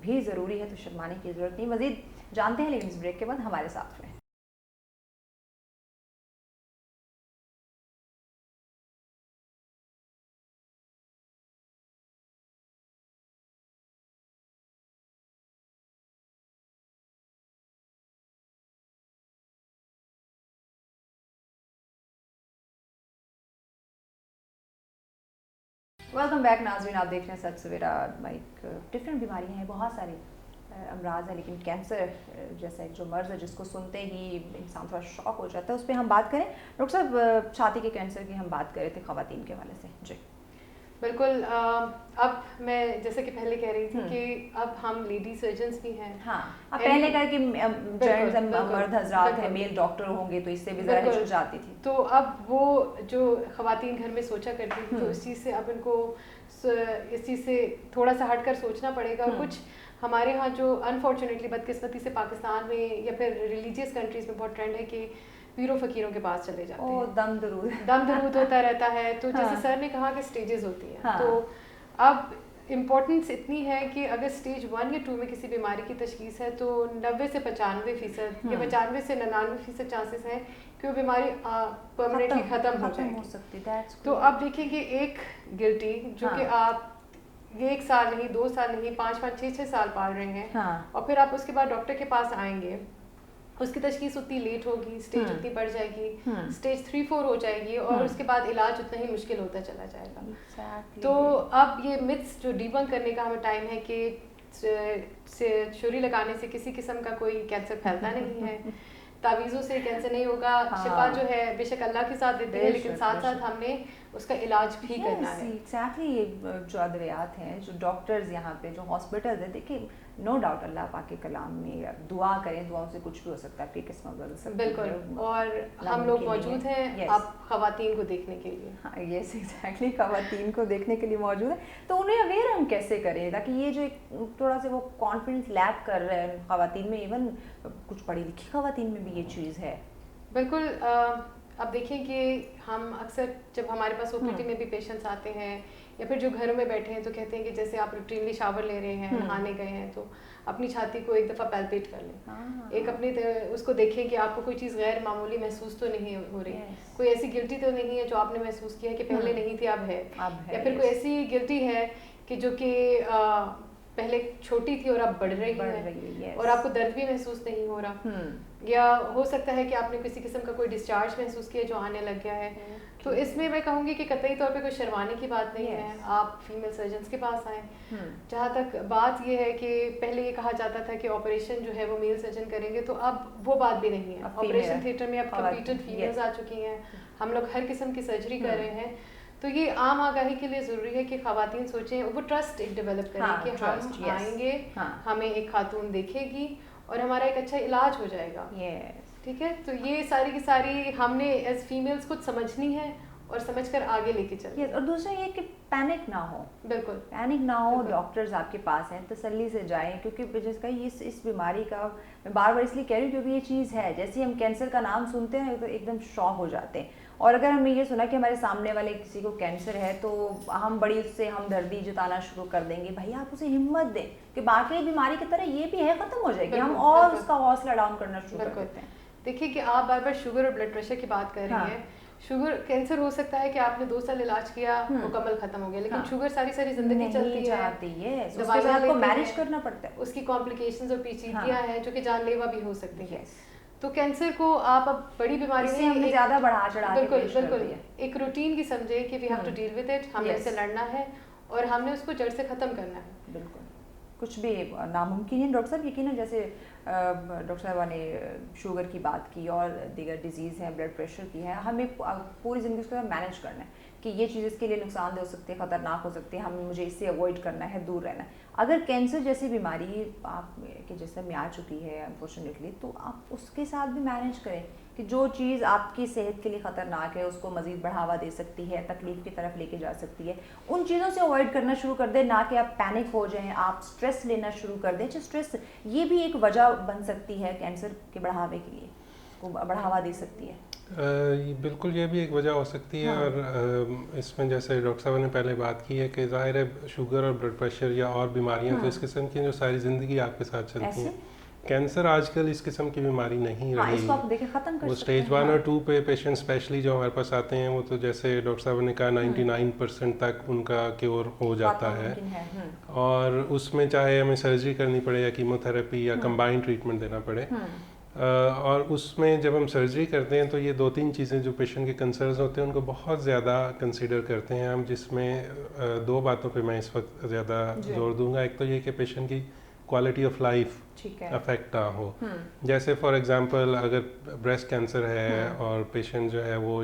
بھی ضروری ہے, تو شرمانے کی ضرورت نہیں. مزید جانتے ہیں لیکن اس بریک کے بعد ہمارے ساتھ رہیں. ویلکم بیک ناظرین, آپ دیکھ رہے ہیں سچ سویرا. ایک ڈفرینٹ بیماریاں ہیں, بہت سارے امراض ہیں, لیکن کینسر جیسا ایک جو مرض ہے جس کو سنتے ہی انسان تھوڑا شوق ہو جاتا ہے, اس پہ ہم بات کریں. ڈاکٹر صاحب, چھاتی کے کینسر کی ہم بات کر رہے تھے خواتین کے حوالے سے. جی, بالکل. اب میں جیسے کہ پہلے کہہ رہی تھی کہ اب ہم لیڈی سرجنس بھی ہیں. ہاں اب پہلے کہا کہ جینٹس مرد حضرات ہیں میل ڈاکٹر ہوں گے تو اس سے بھی ذرا ہچکچاتی تھی. تو اب وہ جو خواتین گھر میں سوچا کرتی تھی تو اس چیز سے اب ان کو اس چیز سے تھوڑا سا ہٹ کر سوچنا پڑے گا. کچھ ہمارے ہاں جو انفارچونیٹلی بدقسمتی سے پاکستان میں یا پھر ریلیجیس کنٹریز میں بہت ٹرینڈ ہے کہ پیروں فقیروں کے پاس چلے جاتے ہیں. دم درود ہوتا رہتا ہے. تو جیسے سر نے کہا کہ سٹیجز ہوتی ہیں, تو اب امپورٹنس اتنی ہے کہ اگر سٹیج 1 یا 2 میں کسی بیماری کی تشخیص ہے تو 90 سے 95% یا 95 سے 99% چانسز ہیں کہ وہ بیماری پرماننٹلی ختم ہو جائے. تو اب دیکھیں کہ ایک گلٹی جو کہ آپ 1 سال نہیں 2 سال نہیں 5 6 سال پال رہے ہیں, اور پھر آپ اس کے بعد ڈاکٹر کے پاس آئیں گے, اس کی تشخیص اتنی لیٹ ہوگی, اسٹیج اتنی بڑھ جائے گی, اسٹیج 3-4 ہو جائے گی, اور اس کے بعد علاج اتنا ہی مشکل ہوتا چلا جائے گا. تو اب یہ متس جو ڈیبنک کرنے کا ہمیں ٹائم ہے کہ چھری لگانے سے کسی قسم کا کوئی کینسر پھیلتا نہیں ہے, تعویذوں سے کینسر نہیں ہوگا. شفا جو ہے بے شک اللہ کے ساتھ دیتے ہیں, لیکن ساتھ ساتھ ہم نے اس کا علاج بھی کرنا ہے. ایگزیکٹلی. یہ جو ادویات ہیں, جو ڈاکٹرز یہاں پہ جو ہاسپٹلز ہیں, دیکھیں نو ڈاؤٹ اللہ پاک کے کلام میں دعا کریں, دعاؤں سے کچھ بھی ہو سکتا ہے, آپ کی قسمت بدل سکتی ہے. بالکل. اور ہم لوگ موجود ہیں آپ خواتین کو دیکھنے کے لیے. ہاں یس ایگزیکٹلی, خواتین کو دیکھنے کے لیے موجود ہیں. تو انہیں اویئر ہم کیسے کریں تاکہ یہ جو ایک تھوڑا سا وہ کانفیڈنس لیک کر رہے ہیں خواتین میں, ایون کچھ پڑھی لکھی خواتین میں بھی یہ چیز ہے. بالکل. اب دیکھیں کہ ہم اکثر جب ہمارے پاس OPD میں بھی پیشنٹس آتے ہیں یا پھر جو گھروں میں بیٹھے ہیں تو کہتے ہیں کہ جیسے آپ روٹینلی شاور لے رہے ہیں, نہانے گئے ہیں, تو اپنی چھاتی کو ایک دفعہ پیلپیٹ کر لیں, ایک اپنے اس کو دیکھیں کہ آپ کو کوئی چیز غیر معمولی محسوس تو نہیں ہو رہی, کوئی ایسی گلٹی تو نہیں ہے جو آپ نے محسوس کیا کہ پہلے نہیں تھی اب ہے, یا پھر کوئی ایسی گلٹی ہے کہ جو کہ پہلے چھوٹی تھی اور اب بڑھ رہی ہے اور آپ کو درد بھی محسوس نہیں ہو رہا, یا ہو سکتا ہے کہ آپ نے کسی قسم کا کوئی ڈسچارج محسوس کیا جو آنے لگ گیا ہے. تو اس میں میں کہوں گی کہ قطعی طور پہ کوئی شرمانے کی بات نہیں ہے, آپ فیمیل سرجنس کے پاس آئیں. جہاں تک بات یہ ہے کہ پہلے یہ کہا جاتا تھا کہ آپریشن جو ہے وہ میل سرجن کریں گے, تو اب وہ بات بھی نہیں ہے. آپریشن تھیٹر میں اب کمپیٹنٹ فیمیلز آ چکی ہیں, ہم لوگ ہر قسم کی سرجری کر رہے ہیں. تو یہ عام آگاہی کے لیے ضروری ہے کہ خواتین سوچیں, وہ ٹرسٹ ایک ڈیولپ کریں کہ ہم آئیں گے, ہمیں ایک خاتون دیکھے گی اور ہمارا ایک اچھا علاج ہو جائے گا. ٹھیک ہے. تو یہ ساری کی ساری ہم نے ایز فیمیلز خود سمجھنی ہے اور سمجھ کر آگے لے کے چلیں. اور دوسرا یہ کہ پینک نہ ہو. بالکل پینک نہ ہو. ڈاکٹرز آپ کے پاس ہیں, تسلی سے جائیں, کیونکہ جس کا اس بیماری کا میں بار بار اس لیے کہہ رہی ہوں کیونکہ یہ چیز ہے, جیسے ہم کینسر کا نام سنتے ہیں تو ایک دم شوق ہو جاتے ہیں, اور اگر ہم نے یہ سنا کہ ہمارے سامنے والے کسی کو کینسر ہے تو ہم بڑی اس سے ہمدردی جتانا شروع کر دیں گے. بھائی آپ اسے ہمت دیں کہ باقی بیماری کی طرح یہ بھی ہے, ختم ہو جائے گی, ہم اور اس کا حوصلہ ڈاؤن کرنا شروع کر دیتے ہیں. دیکھیے کہ آپ بار بار شوگر اور بلڈ پریشر کی بات کر رہی ہیں. شوگر کینسر ہو سکتا ہے کہ آپ نے 2 سال علاج کیا, مکمل ختم ہو گیا, لیکن شوگر ساری زندگی چلتی ہے, دوائیاں کو مینیج کرنا پڑتا ہے, اس کی کمپلیکیشنز اور پیچیدگیاں ہیں جو کہ جان لیوا بھی ہو سکتی ہیں. تو کینسر کو آپ اب بڑی بیماری سے ہم نے زیادہ بڑھا چڑھا کے پیش کر دیا, ایک روٹین کی سمجھے کہ we have to deal with it, ہمیں اس سے لڑنا ہے اور ہم نے اس کو جڑ سے ختم کرنا ہے. بالکل کچھ بھی ناممکن ہے. ڈاکٹر صاحب یقیناً جیسے ڈاکٹر صاحبہ نے شوگر کی بات کی اور دیگر ڈیزیز ہیں, بلڈ پریشر کی ہے, ہمیں پوری زندگی اس کو مینیج کرنا ہے کہ یہ چیز اس کے لیے نقصان دہ ہو سکتی ہے, خطرناک ہو سکتی ہے, ہمیں مجھے اس سے اوائڈ کرنا ہے, دور رہنا ہے. اگر کینسر جیسی بیماری آپ کے جسم میں آ چکی ہے انفارچونیٹلی, تو آپ اس کے ساتھ بھی مینیج کریں کہ جو چیز آپ کی صحت کے لیے خطرناک ہے, اس کو مزید بڑھاوا دے سکتی ہے, تکلیف کی طرف لے کے جا سکتی ہے, ان چیزوں سے اوائڈ کرنا شروع کر دیں, نہ کہ آپ پینک ہو جائیں, آپ اسٹریس لینا شروع کر دیں. اسٹریس یہ بھی ایک وجہ بن سکتی ہے کینسر کے بڑھاوے کے لیے, کو بڑھاوا دے سکتی ہے. بالکل یہ بھی ایک وجہ ہو سکتی ہے. اور اس میں جیسے ڈاکٹر صاحب نے پہلے بات کی ہے کہ ظاہر ہے شوگر اور بلڈ پریشر یا اور بیماریاں تو اس قسم کی جو ساری زندگی آپ کے ساتھ چلتی ہیں. کینسر آج کل اس قسم کی بیماری نہیں رہی. وہ اسٹیج 1 اور 2 پہ پیشنٹ اسپیشلی جو ہمارے پاس آتے ہیں وہ تو جیسے ڈاکٹر صاحب نے کہا 99% تک ان کا کیور ہو جاتا ہے, اور اس میں چاہے ہمیں سرجری کرنی پڑے یا کیموتھراپی یا کمبائنڈ ٹریٹمنٹ دینا پڑے. اور اس میں جب ہم سرجری کرتے ہیں تو یہ 2-3 چیزیں جو پیشنٹ کے کنسرنز ہوتے ہیں ان کو بہت زیادہ کنسیڈر کرتے ہیں ہم, جس میں 2 باتوں پہ میں اس وقت زیادہ زور دوں گا. ایک تو یہ کہ پیشنٹ کی کوالٹی آف لائف افیکٹ نہ ہو. جیسے فار ایگزامپل اگر بریسٹ کینسر ہے اور پیشنٹ جو ہے وہ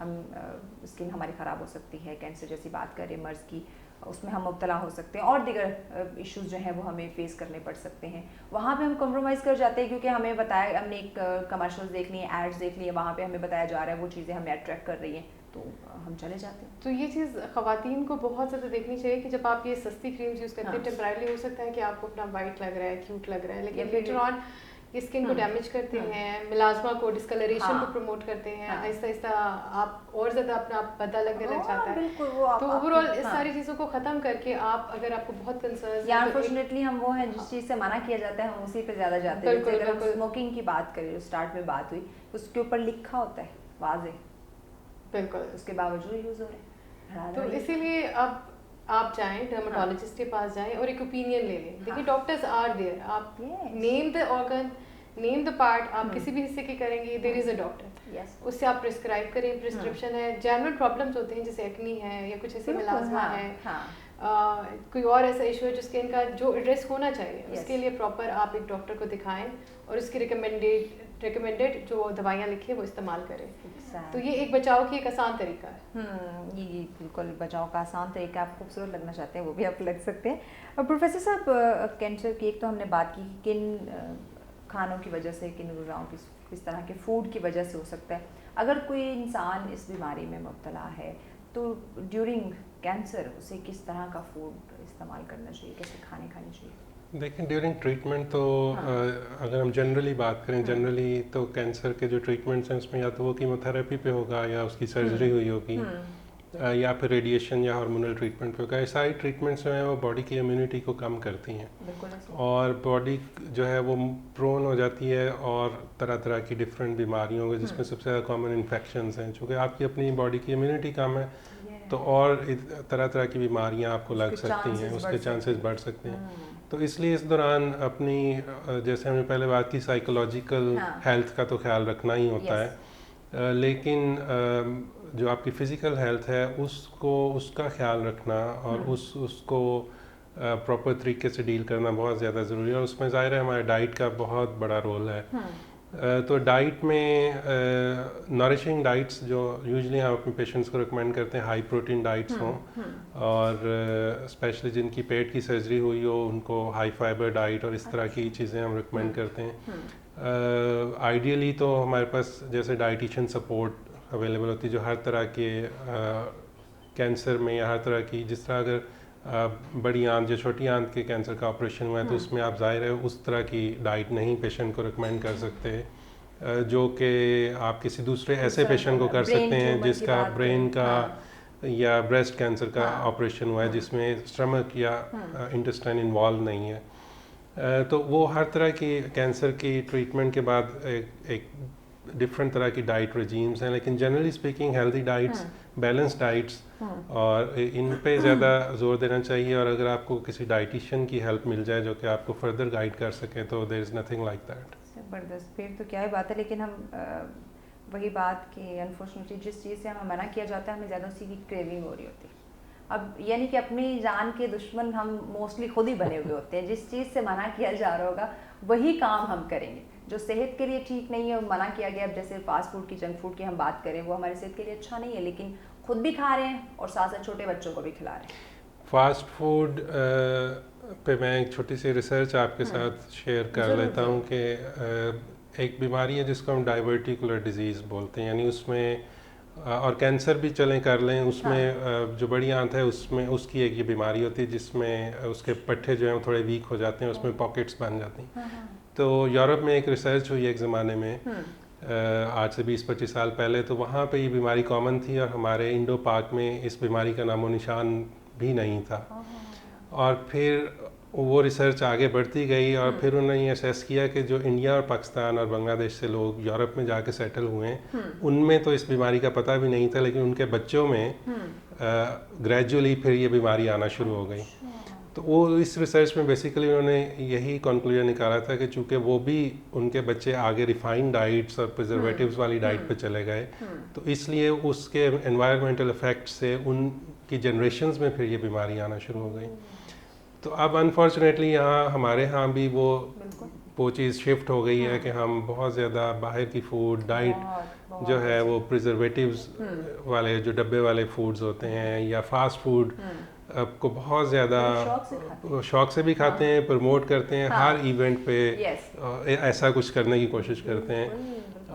ہم اسکن ہماری خراب ہو سکتی ہے، کینسر جیسی بات کریں مرض کی اس میں ہم مبتلا ہو سکتے ہیں، اور دیگر ایشوز جو ہیں وہ ہمیں فیس کرنے پڑ سکتے ہیں. وہاں پہ ہم کمپرومائز کر جاتے ہیں کیونکہ ہمیں بتایا، ہم نے ایک کمرشلز دیکھ لی ہیں، ایڈز دیکھ لی ہیں، وہاں پہ ہمیں بتایا جا رہا ہے وہ چیزیں ہمیں اٹریکٹ کر رہی ہیں تو ہم چلے جاتے ہیں. تو یہ چیز خواتین کو بہت زیادہ دیکھنی چاہیے کہ جب آپ یہ سستی کریمز یوز کرتے ہیں ٹیمپرریلی ہو سکتا ہے کہ آپ کو اپنا وائٹ لگ رہا ہے، کیوٹ لگ رہا ہے، لیکن لیٹر آن یہ اسکن کو ڈیمیج کرتے ہیں، ملازمہ کو ڈسکلریشن کو پروموٹ کرتے ہیں، آہستہ آہستہ آپ اور زیادہ اپنا پتہ لگنے لگ جاتا ہے. تو اوور آل اس ساری چیزوں کو ختم کر کے آپ اگر آپ کو بہت کنسرنز یا انفارچونیٹلی ہم وہ ہیں جس چیز سے منع کیا جاتا ہے ہم اسی پہ زیادہ جاتے ہیں. جیسے اگر ہم اسموکنگ کی بات کریں، اسٹارٹ میں بات ہوئی، اس کے اوپر لکھا ہوتا ہے واضح، بالکل اس کے باوجود یوز ہو رہے ہیں. تو اسی لیے اب آپ جائیں ڈرماٹولوجسٹ کے پاس جائیں اور ایک اوپینین لے لیں. دیکھیے ڈاکٹرز آر دیئر، آپ نیم دا آرگن، نیم دا پارٹ، آپ کسی بھی حصے کی کریں گے دیر از اے ڈاکٹر، اس سے آپ پرسکرائب کریں. پرسکرپشن ہے، جنرل پرابلمس ہوتے ہیں جیسے ایکنی ہے یا کچھ ایسے ملازمہ ہے، کوئی اور ایسا ایشو ہے جس کے ان کا جو ایڈریس ہونا چاہیے، اس کے لیے پراپر آپ ایک ڈاکٹر کو دکھائیں اور اس کی ریکمینڈیڈ جو دوائیاں لکھیں وہ استعمال کریں. تو یہ ایک بچاؤ کی ایک آسان طریقہ ہے. یہ بالکل بچاؤ کا آسان طریقہ. آپ خوبصورت لگنا چاہتے ہیں وہ بھی آپ لگ سکتے ہیں. اور پروفیسر صاحب کینسر کی ایک تو ہم نے بات کی کن کھانوں کی وجہ سے، کن غذاؤں کی، کس طرح کے فوڈ کی وجہ سے ہو سکتا ہے. اگر کوئی انسان اس بیماری میں مبتلا ہے تو ڈیورنگ کینسر اسے کس طرح کا فوڈ استعمال کرنا چاہیے، کیسے کھانے چاہیے؟ دیکھیں ڈیورنگ ٹریٹمنٹ تو اگر ہم جنرلی بات کریں، جنرلی تو کینسر کے جو ٹریٹمنٹس ہیں اس میں یا تو وہ کیموتھراپی پہ ہوگا یا اس کی سرجری ہوئی ہوگی یا پھر ریڈیشن یا ہارمونل ٹریٹمنٹ پہ ہوگا. یہ ساری ٹریٹمنٹس جو ہیں وہ باڈی کی امیونٹی کو کم کرتی ہیں اور باڈی جو ہے وہ پرون ہو جاتی ہے اور طرح طرح کی ڈفرینٹ بیماریوں کو، جس میں سب سے زیادہ کامن انفیکشنز ہیں. چونکہ آپ کی اپنی باڈی کی امیونٹی کم ہے تو اور طرح طرح کی بیماریاں آپ کو لگ سکتی ہیں، اس کے چانسز بڑھ سکتے ہیں. تو اس لیے اس دوران اپنی جیسے ہم نے پہلے بات کی سائیکولوجیکل ہیلتھ کا تو خیال رکھنا ہی ہوتا ہے، لیکن جو آپ کی فزیکل ہیلتھ ہے اس کا خیال رکھنا اور اس کو پراپر طریقے سے ڈیل کرنا بہت زیادہ ضروری ہے. اور اس میں ظاہر ہے ہمارے ڈائٹ کا بہت بڑا رول ہے. تو ڈائٹ میں نورشنگ ڈائٹس جو یوزلی ہم اپنے پیشنٹس کو ریکمینڈ کرتے ہیں ہائی پروٹین ڈائٹس ہوں، اور اسپیشلی جن کی پیٹ کی سرجری ہوئی ہو ان کو ہائی فائبر ڈائٹ اور اس طرح کی چیزیں ہم ریکمینڈ کرتے ہیں. آئیڈیلی تو ہمارے پاس جیسے ڈائٹیشین سپورٹ اویلیبل ہوتی ہے جو ہر طرح کے کینسر میں یا ہر طرح کی، جس طرح اگر بڑی آنت یا چھوٹی آنت کے کینسر کا آپریشن ہوا ہے تو اس میں آپ ظاہر ہے اس طرح کی ڈائٹ نہیں پیشنٹ کو ریکمینڈ کر سکتے جو کہ آپ کسی دوسرے ایسے پیشنٹ کو کر سکتے ہیں جس کا برین کا یا بریسٹ کینسر کا آپریشن ہوا ہے جس میں اسٹمک یا انٹسٹائن انوالو نہیں ہے. تو وہ ہر طرح کی کینسر کی ٹریٹمنٹ کے بعد ایک ڈفرینٹ طرح کی ڈائٹ رجیمز ہیں، لیکن جنرلی اسپیکنگ ہیلدی ڈائٹس، بیلنس ڈائٹس، اور ان پہ زیادہ زور دینا چاہیے. اور اگر آپ کو کسی ڈائٹیشین کی ہیلپ مل جائے جو کہ آپ کو فردر گائیڈ کر سکیں تو دیر از نتھنگ لائک دیٹ. زبردست، پھر تو کیا ہی بات ہے. لیکن ہم وہی بات کہ انفارچونیٹلی جس چیز سے ہمیں منع کیا جاتا ہے ہمیں زیادہ اسی کی کریونگ ہو رہی ہوتی ہے. اب یعنی کہ اپنی جان کے دشمن ہم موسٹلی خود ہی بنے ہوئے ہوتے ہیں. جس چیز سے منع کیا جا رہا ہوگا وہی کام ہم کریں گے جو صحت کے لیے ٹھیک نہیں ہے. منع کیا گیا، اب جیسے فاسٹ فوڈ کی، جنک فوڈ کی ہم بات کریں، وہ ہماری صحت کے لیے اچھا نہیں ہے لیکن خود بھی کھا رہے ہیں اور ساتھ ساتھ چھوٹے بچوں کو بھی کھلا رہے ہیں. فاسٹ فوڈ پہ میں ایک چھوٹی سی ریسرچ آپ کے ساتھ شیئر کر لیتا ہوں کہ ایک بیماری ہے جس کو ہم ڈائیورٹیکولر ڈیزیز بولتے ہیں، یعنی اس میں اور کینسر بھی چلیں کر لیں، اس میں جو بڑی آنت ہے اس میں اس کی ایک یہ بیماری ہوتی ہے جس میں اس کے پٹھے جو ہیں وہ تھوڑے ویک ہو جاتے ہیں، اس میں پاکٹس بن جاتی ہیں. تو یورپ میں ایک ریسرچ ہوئی ایک زمانے میں، آج سے 20-25 سال پہلے، تو وہاں پہ یہ بیماری کامن تھی اور ہمارے انڈو پاک میں اس بیماری کا نام و نشان بھی نہیں تھا. اور پھر وہ ریسرچ آگے بڑھتی گئی اور پھر انہوں نے یہ اسیس کیا کہ جو انڈیا اور پاکستان اور بنگلہ دیش سے لوگ یورپ میں جا کے سیٹل ہوئے ہیں ان میں تو اس بیماری کا پتہ بھی نہیں تھا، لیکن ان کے بچوں میں گریجولی پھر یہ بیماری آنا شروع ہو گئی. تو وہ اس ریسرچ میں بیسیکلی انہوں نے یہی کنکلوژن نکالا تھا کہ چونکہ وہ بھی ان کے بچے آگے ریفائنڈ ڈائٹس اور پرزرویٹیوز والی ڈائٹ پہ چلے گئے تو اس لیے اس کے انوائرمنٹل افیکٹ سے ان کی جنریشنز میں پھر یہ بیماری آنا شروع ہو گئی. تو اب انفارچونیٹلی یہاں ہمارے ہاں بھی وہ وہ چیز شفٹ ہو گئی ہے کہ ہم بہت زیادہ باہر کی فوڈ ڈائٹ جو ہے وہ پریزرویٹیوز والے جو ڈبے والے فوڈز ہوتے ہیں یا فاسٹ فوڈ آپ کو بہت زیادہ شوق سے بھی کھاتے ہیں, پروموٹ کرتے ہیں, ہر ایونٹ پہ ایسا کچھ کرنے کی کوشش کرتے ہیں,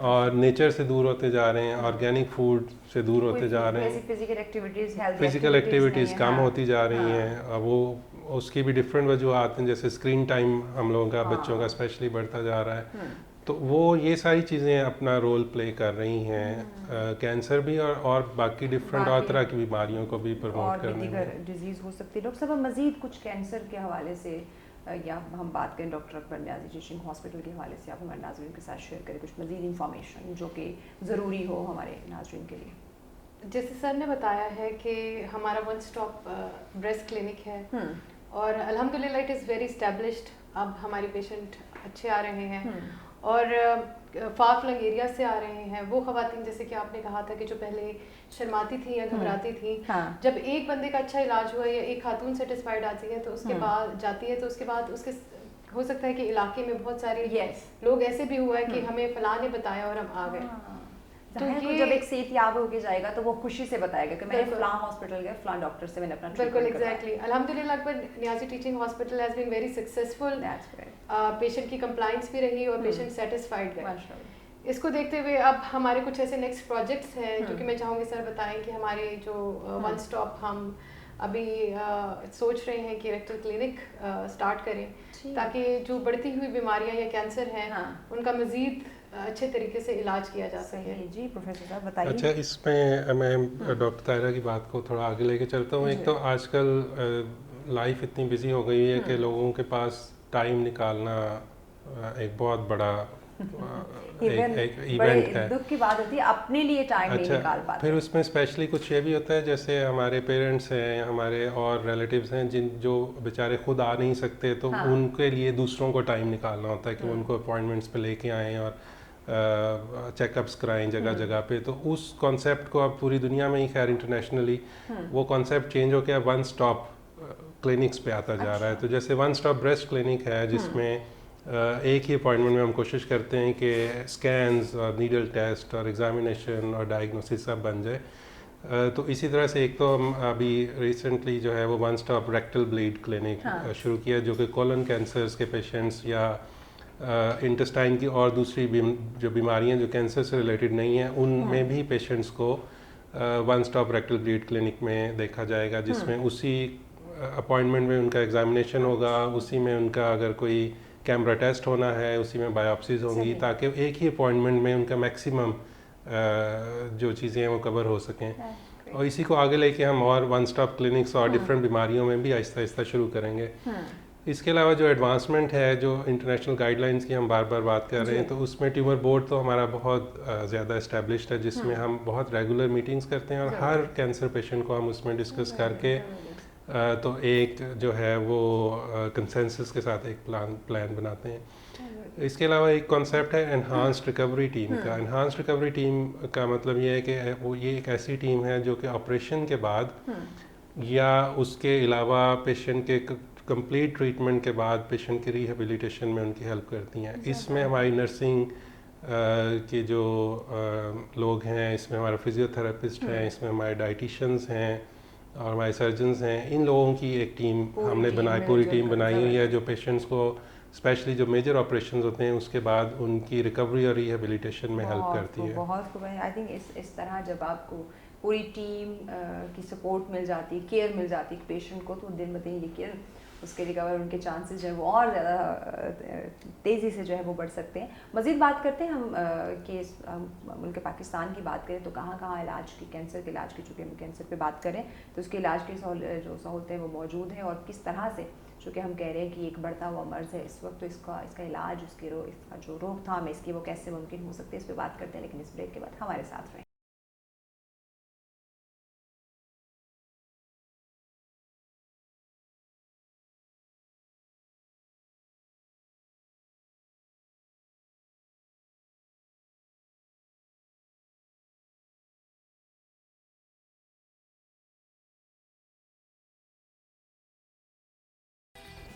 اور نیچر سے دور ہوتے جا رہے ہیں, آرگینک فوڈ سے دور ہوتے جا رہے ہیں, فزیکل ایکٹیویٹیز کم ہوتی جا رہی ہیں. وہ اس کی بھی ڈفرینٹ وجوہات ہیں, جیسے اسکرین ٹائم ہم لوگوں کا بچوں کا اسپیشلی بڑھتا جا رہا ہے, تو وہ یہ ساری چیزیں اپنا رول پلے کر رہی ہیں. کینسر بھی اور باقی ڈفرینٹ اور طرح کی بیماریوں کو بھی پروموٹ کرنے میں ڈیزیز ہو سکتی ہے. ڈاکٹر صاحب مزید کچھ کینسر کے حوالے سے یا ہم بات کریں ڈاکٹر اکبر نیازی ٹیچنگ ہاسپٹل کے حوالے سے, آپ ہمارے ناظرین کے ساتھ شیئر کریں کچھ مزید انفارمیشن جو کہ ضروری ہو ہمارے ناظرین کے لیے. جیسے سر نے بتایا ہے کہ ہمارا ون اسٹاپ بریسٹ کلینک ہے, اور الحمد للہ اٹ از ویری اسٹیبلشڈ. اب ہمارے پیشنٹ اچھے آ رہے ہیں اور فار فلنگ ایریا سے آ رہے ہیں. وہ خواتین جیسے کہ آپ نے کہا تھا کہ جو پہلے شرماتی تھیں یا گھبراتی تھیں, جب ایک بندے کا اچھا علاج ہوا یا ایک خاتون سیٹسفائڈ آتی ہے تو اس کے بعد جاتی ہے, تو اس کے بعد اس کے ہو سکتا ہے کہ علاقے میں بہت سارے لوگ ایسے بھی ہوا ہے کہ ہمیں فلاں نے بتایا اور ہم آ گئے. تو جب ایک صحت یاب ہو کے جائے گا تو وہ خوشی سے بتائے گا کہ میں نے فلاں ہاسپٹل گیا, فلاں ڈاکٹر سے میں نے اپنا بالکل ایگزیکٹلی. الحمد للہ Akbar Niazi teaching hospital has been very successful. Patient کی کمپلائنس بھی رہی اور پیشنٹ سیٹسفائڈ گئے. اس کو دیکھتے ہوئے اب ہمارے کچھ ایسے نیکسٹ پروجیکٹس ہیں جو کہ میں چاہوں گی سر بتائیں کہ ہمارے جو ون اسٹاپ ہم ابھی سوچ رہے ہیں کہ ریکٹل کلینک اسٹارٹ کریں, تاکہ جو بڑھتی ہوئی بیماریاں یا کینسر ہیں ان کا مزید اچھے طریقے سے علاج کیا جا سکے. جی پروفیسر صاحب بتائیے. اچھا, اس میں ڈاکٹر طاہرہ کی بات کو تھوڑا آگے لے کے چلتا ہوں. ایک تو آج کل لائف اتنی بزی ہو گئی ہے کہ لوگوں کے پاس ٹائم نکالنا ایک بہت بڑا ایونٹ ہے. دکھ کی بات ہوتی ہے اپنے لیے ٹائم نہیں نکال پاتے. پھر اس میں اسپیشلی کچھ یہ بھی ہوتا ہے, جیسے ہمارے پیرنٹس ہیں, ہمارے اور ریلیٹیوز ہیں جو بیچارے خود آ نہیں سکتے, تو ان کے لیے دوسروں کو ٹائم نکالنا ہوتا ہے کہ ان کو اپوائنٹمنٹس پہ لے کے آئیں اور چیک اپس کرائیں جگہ جگہ پہ. تو اس کانسیپٹ کو اب پوری دنیا میں ہی خیر انٹرنیشنلی وہ کانسیپٹ چینج ہو کے اب ون اسٹاپ کلینکس پہ آتا جا رہا ہے. تو جیسے ون اسٹاپ بریسٹ کلینک ہے جس میں ایک ہی اپوائنٹمنٹ میں ہم کوشش کرتے ہیں کہ اسکینز اور نیڈل ٹیسٹ اور ایگزامینیشن اور ڈائگنوسس سب بن جائے. تو اسی طرح سے ایک تو ہم ابھی ریسنٹلی جو ہے وہ one stop rectal blade clinic شروع کیا, جو کہ کولن کینسرز کے پیشنٹس یا انٹسٹائن کی اور دوسری جو بیماریاں جو کینسر سے ریلیٹڈ نہیں ہیں ان میں بھی پیشنٹس کو one stop rectal blade clinic میں دیکھا جائے گا, جس میں اسی اپوائنٹمنٹ میں ان کا ایگزامینیشن ہوگا, اسی میں ان کا اگر کوئی کیمرہ ٹیسٹ ہونا ہے اسی میں بایوپسیز ہوں گی, تاکہ ایک ہی اپوائنٹمنٹ میں ان کا میکسیمم جو چیزیں ہیں وہ کور ہو سکیں. اور اسی کو آگے لے کے ہم اور ون اسٹاپ کلینکس اور ڈفرینٹ بیماریوں میں بھی آہستہ آہستہ شروع کریں گے. اس کے علاوہ جو ایڈوانسمنٹ ہے, جو انٹرنیشنل گائیڈ لائنس کی ہم بار بار بات کر رہے ہیں, تو اس میں ٹیومر بورڈ تو ہمارا بہت زیادہ اسٹیبلشڈ ہے, جس میں ہم بہت ریگولر میٹنگس کرتے ہیں, اور ہر کینسر پیشنٹ کو ہم اس میں ڈسکس کر کے تو ایک جو ہے وہ کنسنسس کے ساتھ ایک پلان بناتے ہیں. اس کے علاوہ ایک کانسیپٹ ہے انہانسڈ ریکوری ٹیم کا. انہانسڈ ریکوری ٹیم کا مطلب یہ ہے کہ وہ یہ ایک ایسی ٹیم ہے جو کہ آپریشن کے بعد یا اس کے علاوہ پیشنٹ کے کمپلیٹ ٹریٹمنٹ کے بعد پیشنٹ کی ریہیبلیٹیشن میں ان کی ہیلپ کرتی ہیں. اس میں ہماری نرسنگ کے جو لوگ ہیں, اس میں ہمارے فزیو تھراپسٹ ہیں, اس میں ہمارے ڈائٹیشنز ہیں اور ہمارے سرجنز ہیں. ان لوگوں کی ایک ٹیم ہم نے پوری ٹیم بنائی ہوئی ہے, جو پیشنٹس کو اسپیشلی جو میجر آپریشنز ہوتے ہیں اس کے بعد ان کی ریکوری اور ریہیبلیٹیشن میں ہیلپ کرتی ہے. بہت خوب ہے. آئی تھنک اس طرح جب آپ کو پوری ٹیم کی سپورٹ مل جاتی, کیئر مل جاتی پیشنٹ کو, تو دن بدن یہ کیئر اس کے ریکور ان کے چانسز جو ہے وہ اور زیادہ تیزی سے جو ہے وہ بڑھ سکتے ہیں. مزید بات کرتے ہیں ہم کہ ملک پاکستان کی بات کریں تو کہاں کہاں علاج کی, کینسر کے علاج کی, چونکہ ہم کینسر پہ بات کریں تو اس کے علاج کی جو سہولتیں وہ موجود ہیں, اور کس طرح سے چونکہ ہم کہہ رہے ہیں کہ ایک بڑھتا ہوا مرض ہے اس وقت, تو اس کا علاج, اس کا جو روک تھام ہے اس کی وہ کیسے ممکن ہو سکتی ہے, اس پہ بات کرتے ہیں. لیکن اس بریک کے بعد ہمارے ساتھ رہیں.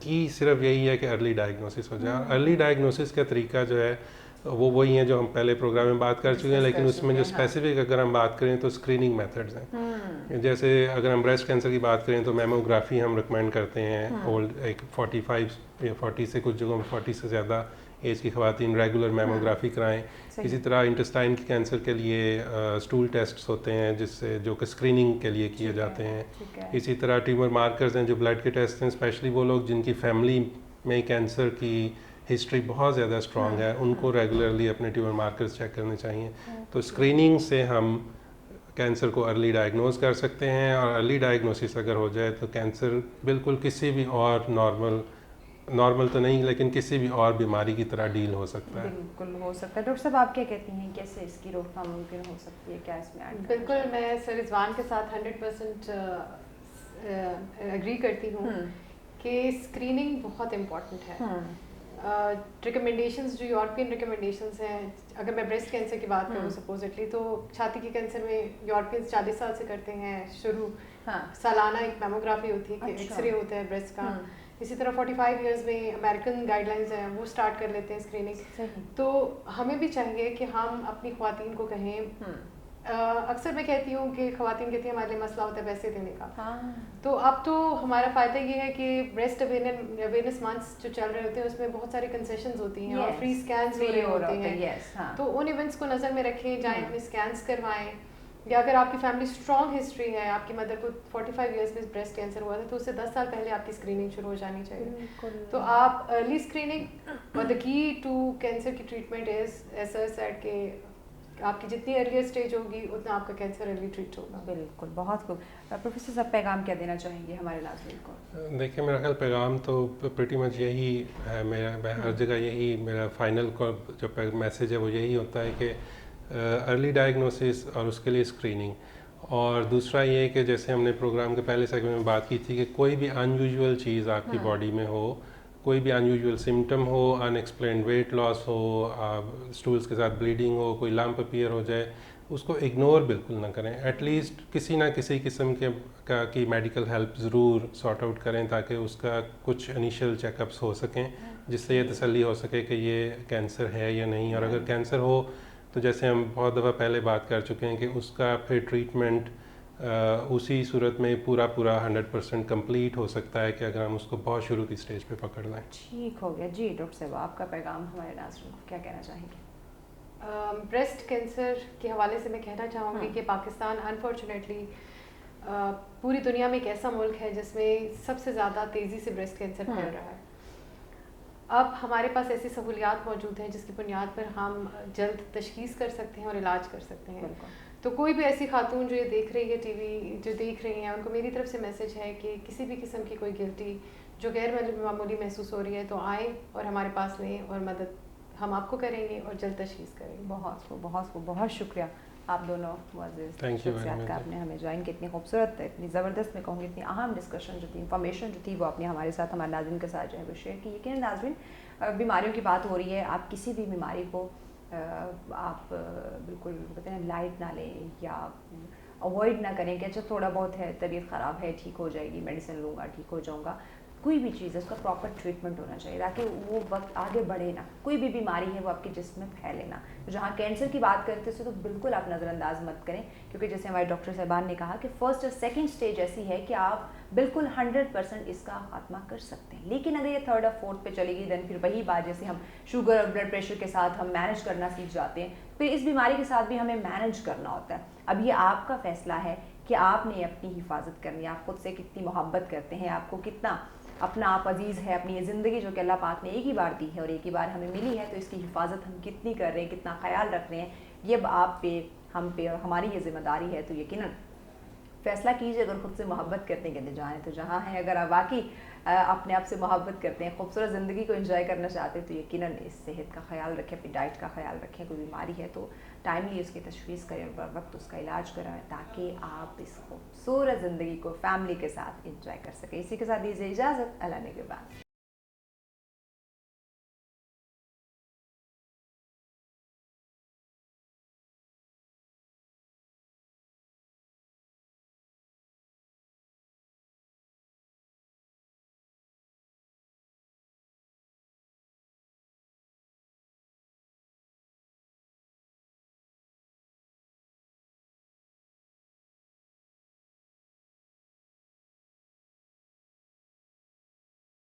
کی صرف یہی ہے کہ ارلی ڈائگنوسس ہو جائے. ارلی ڈائگنوسس کا طریقہ جو ہے وہ وہی ہیں جو ہم پہلے پروگرام میں بات کر چکے ہیں, لیکن اس میں جو اسپیسیفک اگر ہم بات کریں تو اسکریننگ میتھڈز ہیں. جیسے اگر ہم بریسٹ کینسر کی بات کریں تو میموگرافی ہم ریکمینڈ کرتے ہیں اولڈ ایک 45 یا 40 سے کچھ جگہوں میں 40 سے زیادہ ایج کی خواتین ریگولر میموگرافی کرائیں. اسی طرح انٹسٹائن کے کینسر کے لیے اسٹول ٹیسٹس ہوتے ہیں جس سے جو کہ اسکریننگ کے لیے کیے جاتے ہیں. اسی طرح ٹیومر مارکرز ہیں جو بلڈ کے ٹیسٹ ہیں, اسپیشلی وہ لوگ جن کی فیملی میں کینسر کی ہسٹری بہت زیادہ اسٹرانگ ہے ان کو ریگولرلی اپنے ٹیومر مارکرز چیک کرنے چاہیے. تو اسکریننگ سے ہم کینسر کو ارلی ڈائگنوز کر سکتے ہیں, اور ارلی ڈائگنوسس اگر ہو جائے تو کینسر بالکل کسی بھی اور نارمل تو نہیں لیکن کسی بھی اور بیماری کی طرح ڈیل ہو سکتا ہے. بالکل ہو سکتا ہے. ڈاکٹر صاحب آپ کیا کہتی ہیں کیسے اس کی روک تھام ممکن ہو سکتی ہے, کیا اس میں بالکل میں سر رضوان کے ساتھ 100% اگری کرتی ہوں کہ اسکریننگ بہت امپورٹنٹ ہے. ریکمنڈیشنز جو یورپین ریکمنڈیشنز ہیں, اگر میں بریسٹ کینسر کی بات کروں سپوزٹلی تو چھاتی کے کینسر میں یورپینز 40 سال سے کرتے ہیں شروع. سالانہ ایک میموگرافی ہوتی ہے کہ ایکس رے ہوتا ہے بریسٹ کا. اسی طرح 45 ایئرز میں امریکن گائیڈ لائنز ہیں وہ اسٹارٹ کر لیتے ہیں اسکریننگ. تو ہمیں بھی چاہیے کہ ہم اپنی خواتین کو کہیں, اکثر میں کہتی ہوں کہ خواتین کہتی ہیں ہمارے لیے مسئلہ ہوتا ہے پیسے دینے کا. تو اب تو ہمارا فائدہ یہ ہے کہ بریسٹ اویئرنیس منتھس جو چل رہے ہوتے ہیں اس میں بہت ساری کنسیشنز ہوتی ہیں اور فری اسکینز ہو رہے ہوتے ہیں. تو ان ایونٹس کو نظر میں رکھیں, جائیں اپنے اسکینس کروائیں. یا اگر آپ کی فیملی اسٹرانگ ہسٹری ہے, آپ کی مدر کو 45 ایئرس میں بریسٹ کینسر ہوا تھا تو اس سے 10 سال پہلے آپ کی اسکریننگ شروع ہو جانی چاہیے. تو آپ ارلی اسکریننگ اور دا کی ٹو کینسر کی ٹریٹمنٹ از ایسا سیٹ کہ آپ کی جتنی ارلی اسٹیج ہوگی اتنا آپ کا کینسر ارلی ٹریٹ ہوگا. بالکل, بہت خوب. پروفیسر صاحب پیغام کیا دینا چاہیں گے ہمارے ناظرین کو؟ دیکھیں میرا خیال پیغام تو پریٹی مچ یہی ہے, میں ہر جگہ یہی میرا فائنل جو میسیج ہے وہ یہی ہوتا ہے کہ ارلی ڈائگنوسس اور اس کے لیے اسکریننگ. اور دوسرا یہ کہ جیسے ہم نے پروگرام کے پہلے سیگمنٹ میں بات کی تھی کہ کوئی بھی ان یوزول چیز آپ کی باڈی میں ہو, کوئی بھی ان یوزول سمٹم ہو, ان ایکسپلینڈ ویٹ لاس ہو, اسٹولس کے ساتھ بلیڈنگ ہو, کوئی لمپ اپیئر ہو جائے, اس کو اگنور بالکل نہ کریں. ایٹ لیسٹ کسی نہ کسی قسم کی میڈیکل ہیلپ ضرور سارٹ آؤٹ کریں تاکہ اس کا کچھ انیشیل چیک اپس ہو سکیں جس سے یہ تسلی ہو سکے کہ یہ کینسر ہے یا نہیں. اور اگر کینسر ہو تو جیسے ہم بہت دفعہ پہلے بات کر چکے ہیں کہ اس کا پھر ٹریٹمنٹ اسی صورت میں پورا 100% کمپلیٹ ہو سکتا ہے کہ اگر ہم اس کو بہت شروع کی سٹیج پہ پکڑ لیں. ٹھیک ہو گیا. جی ڈاکٹر صاحب آپ کا پیغام ہمارے ناظرین کو کیا کہنا چاہیں گے؟ بریسٹ کینسر کے حوالے سے میں کہنا چاہوں گی کہ پاکستان انفارچونیٹلی پوری دنیا میں ایک ایسا ملک ہے جس میں سب سے زیادہ تیزی سے بریسٹ کینسر پھیل رہا ہے. اب ہمارے پاس ایسی سہولیات موجود ہیں جس کی بنیاد پر ہم جلد تشخیص کر سکتے ہیں اور علاج کر سکتے ہیں. تو کوئی بھی ایسی خاتون جو یہ دیکھ رہی ہے ٹی وی جو دیکھ رہی ہیں ان کو میری طرف سے میسج ہے کہ کسی بھی قسم کی کوئی گلٹی جو غیر معمولی محسوس ہو رہی ہے تو آئیں اور ہمارے پاس لیں اور مدد ہم آپ کو کریں گے اور جلد تشخیص کریں گے. بہت شکریہ آپ دونوں معزز شخصیات کا, آپ نے ہمیں جوائن کیا. اتنی خوبصورت, اتنی زبردست, میں کہوں گی اتنی اہم ڈسکشن جو تھی, انفارمیشن جو تھی وہ آپ نے ہمارے ساتھ, ہمارے ناظرین کے ساتھ جو ہے وہ شیئر کی. یقیناً ناظرین بیماریوں کی بات ہو رہی ہے, آپ کسی بھی بیماری کو آپ بالکل کہتے ہیں لائٹ نہ لیں یا اوائڈ نہ کریں کہ اچھا تھوڑا بہت ہے, طبیعت خراب ہے, ٹھیک ہو جائے گی, میڈیسن لوں گا, ٹھیک ہو جاؤں گا. کوئی بھی چیز ہے اس کا پراپر ٹریٹمنٹ ہونا چاہیے تاکہ وہ وقت آگے بڑھے نا. کوئی بھی بیماری ہے وہ آپ کے جسم میں پھیلے نا. جہاں کینسر کی بات کرتے ہیں تو بالکل آپ نظر انداز مت کریں, کیونکہ جیسے ہمارے ڈاکٹر صاحبان نے کہا کہ فرسٹ اور سیکنڈ اسٹیج ایسی ہے کہ آپ بالکل 100% اس کا خاتمہ کر سکتے ہیں. لیکن اگر یہ تھرڈ اور فورتھ پہ چلے گی دین پھر وہی بات جیسے ہم شوگر اور بلڈ پریشر کے ساتھ ہم مینیج کرنا سیکھ جاتے ہیں, پھر اس بیماری کے ساتھ بھی ہمیں مینیج کرنا ہوتا ہے. اب یہ آپ کا فیصلہ ہے کہ آپ نے اپنی حفاظت کرنی ہے, آپ خود سے کتنی محبت کرتے ہیں, آپ کو کتنا اپنا آپ عزیز ہے, اپنی یہ زندگی جو کہ اللہ پاک نے ایک ہی بار دی ہے اور ایک ہی بار ہمیں ملی ہے, تو اس کی حفاظت ہم کتنی کر رہے ہیں, کتنا خیال رکھ رہے ہیں, یہ آپ پہ, ہم پہ اور ہماری یہ ذمہ داری ہے. تو یقیناً فیصلہ کیجیے, اگر خود سے محبت کرتے ہیں کہتے جائیں تو جہاں ہیں, اگر آپ واقعی اپنے آپ سے محبت کرتے ہیں, خوبصورت زندگی کو انجوائے کرنا چاہتے ہیں, تو یقیناً اس صحت کا خیال رکھیں, اپنی ڈائٹ کا خیال رکھیں. کوئی بیماری ہے تو ٹائملی اس کی تشخیص کریں, بر وقت اس کا علاج کرائیں تاکہ آپ اس خوبصورت زندگی کو فیملی کے ساتھ انجوائے کر سکیں. اسی کے ساتھ دیجیے اجازت, اللہ نے کے بعد.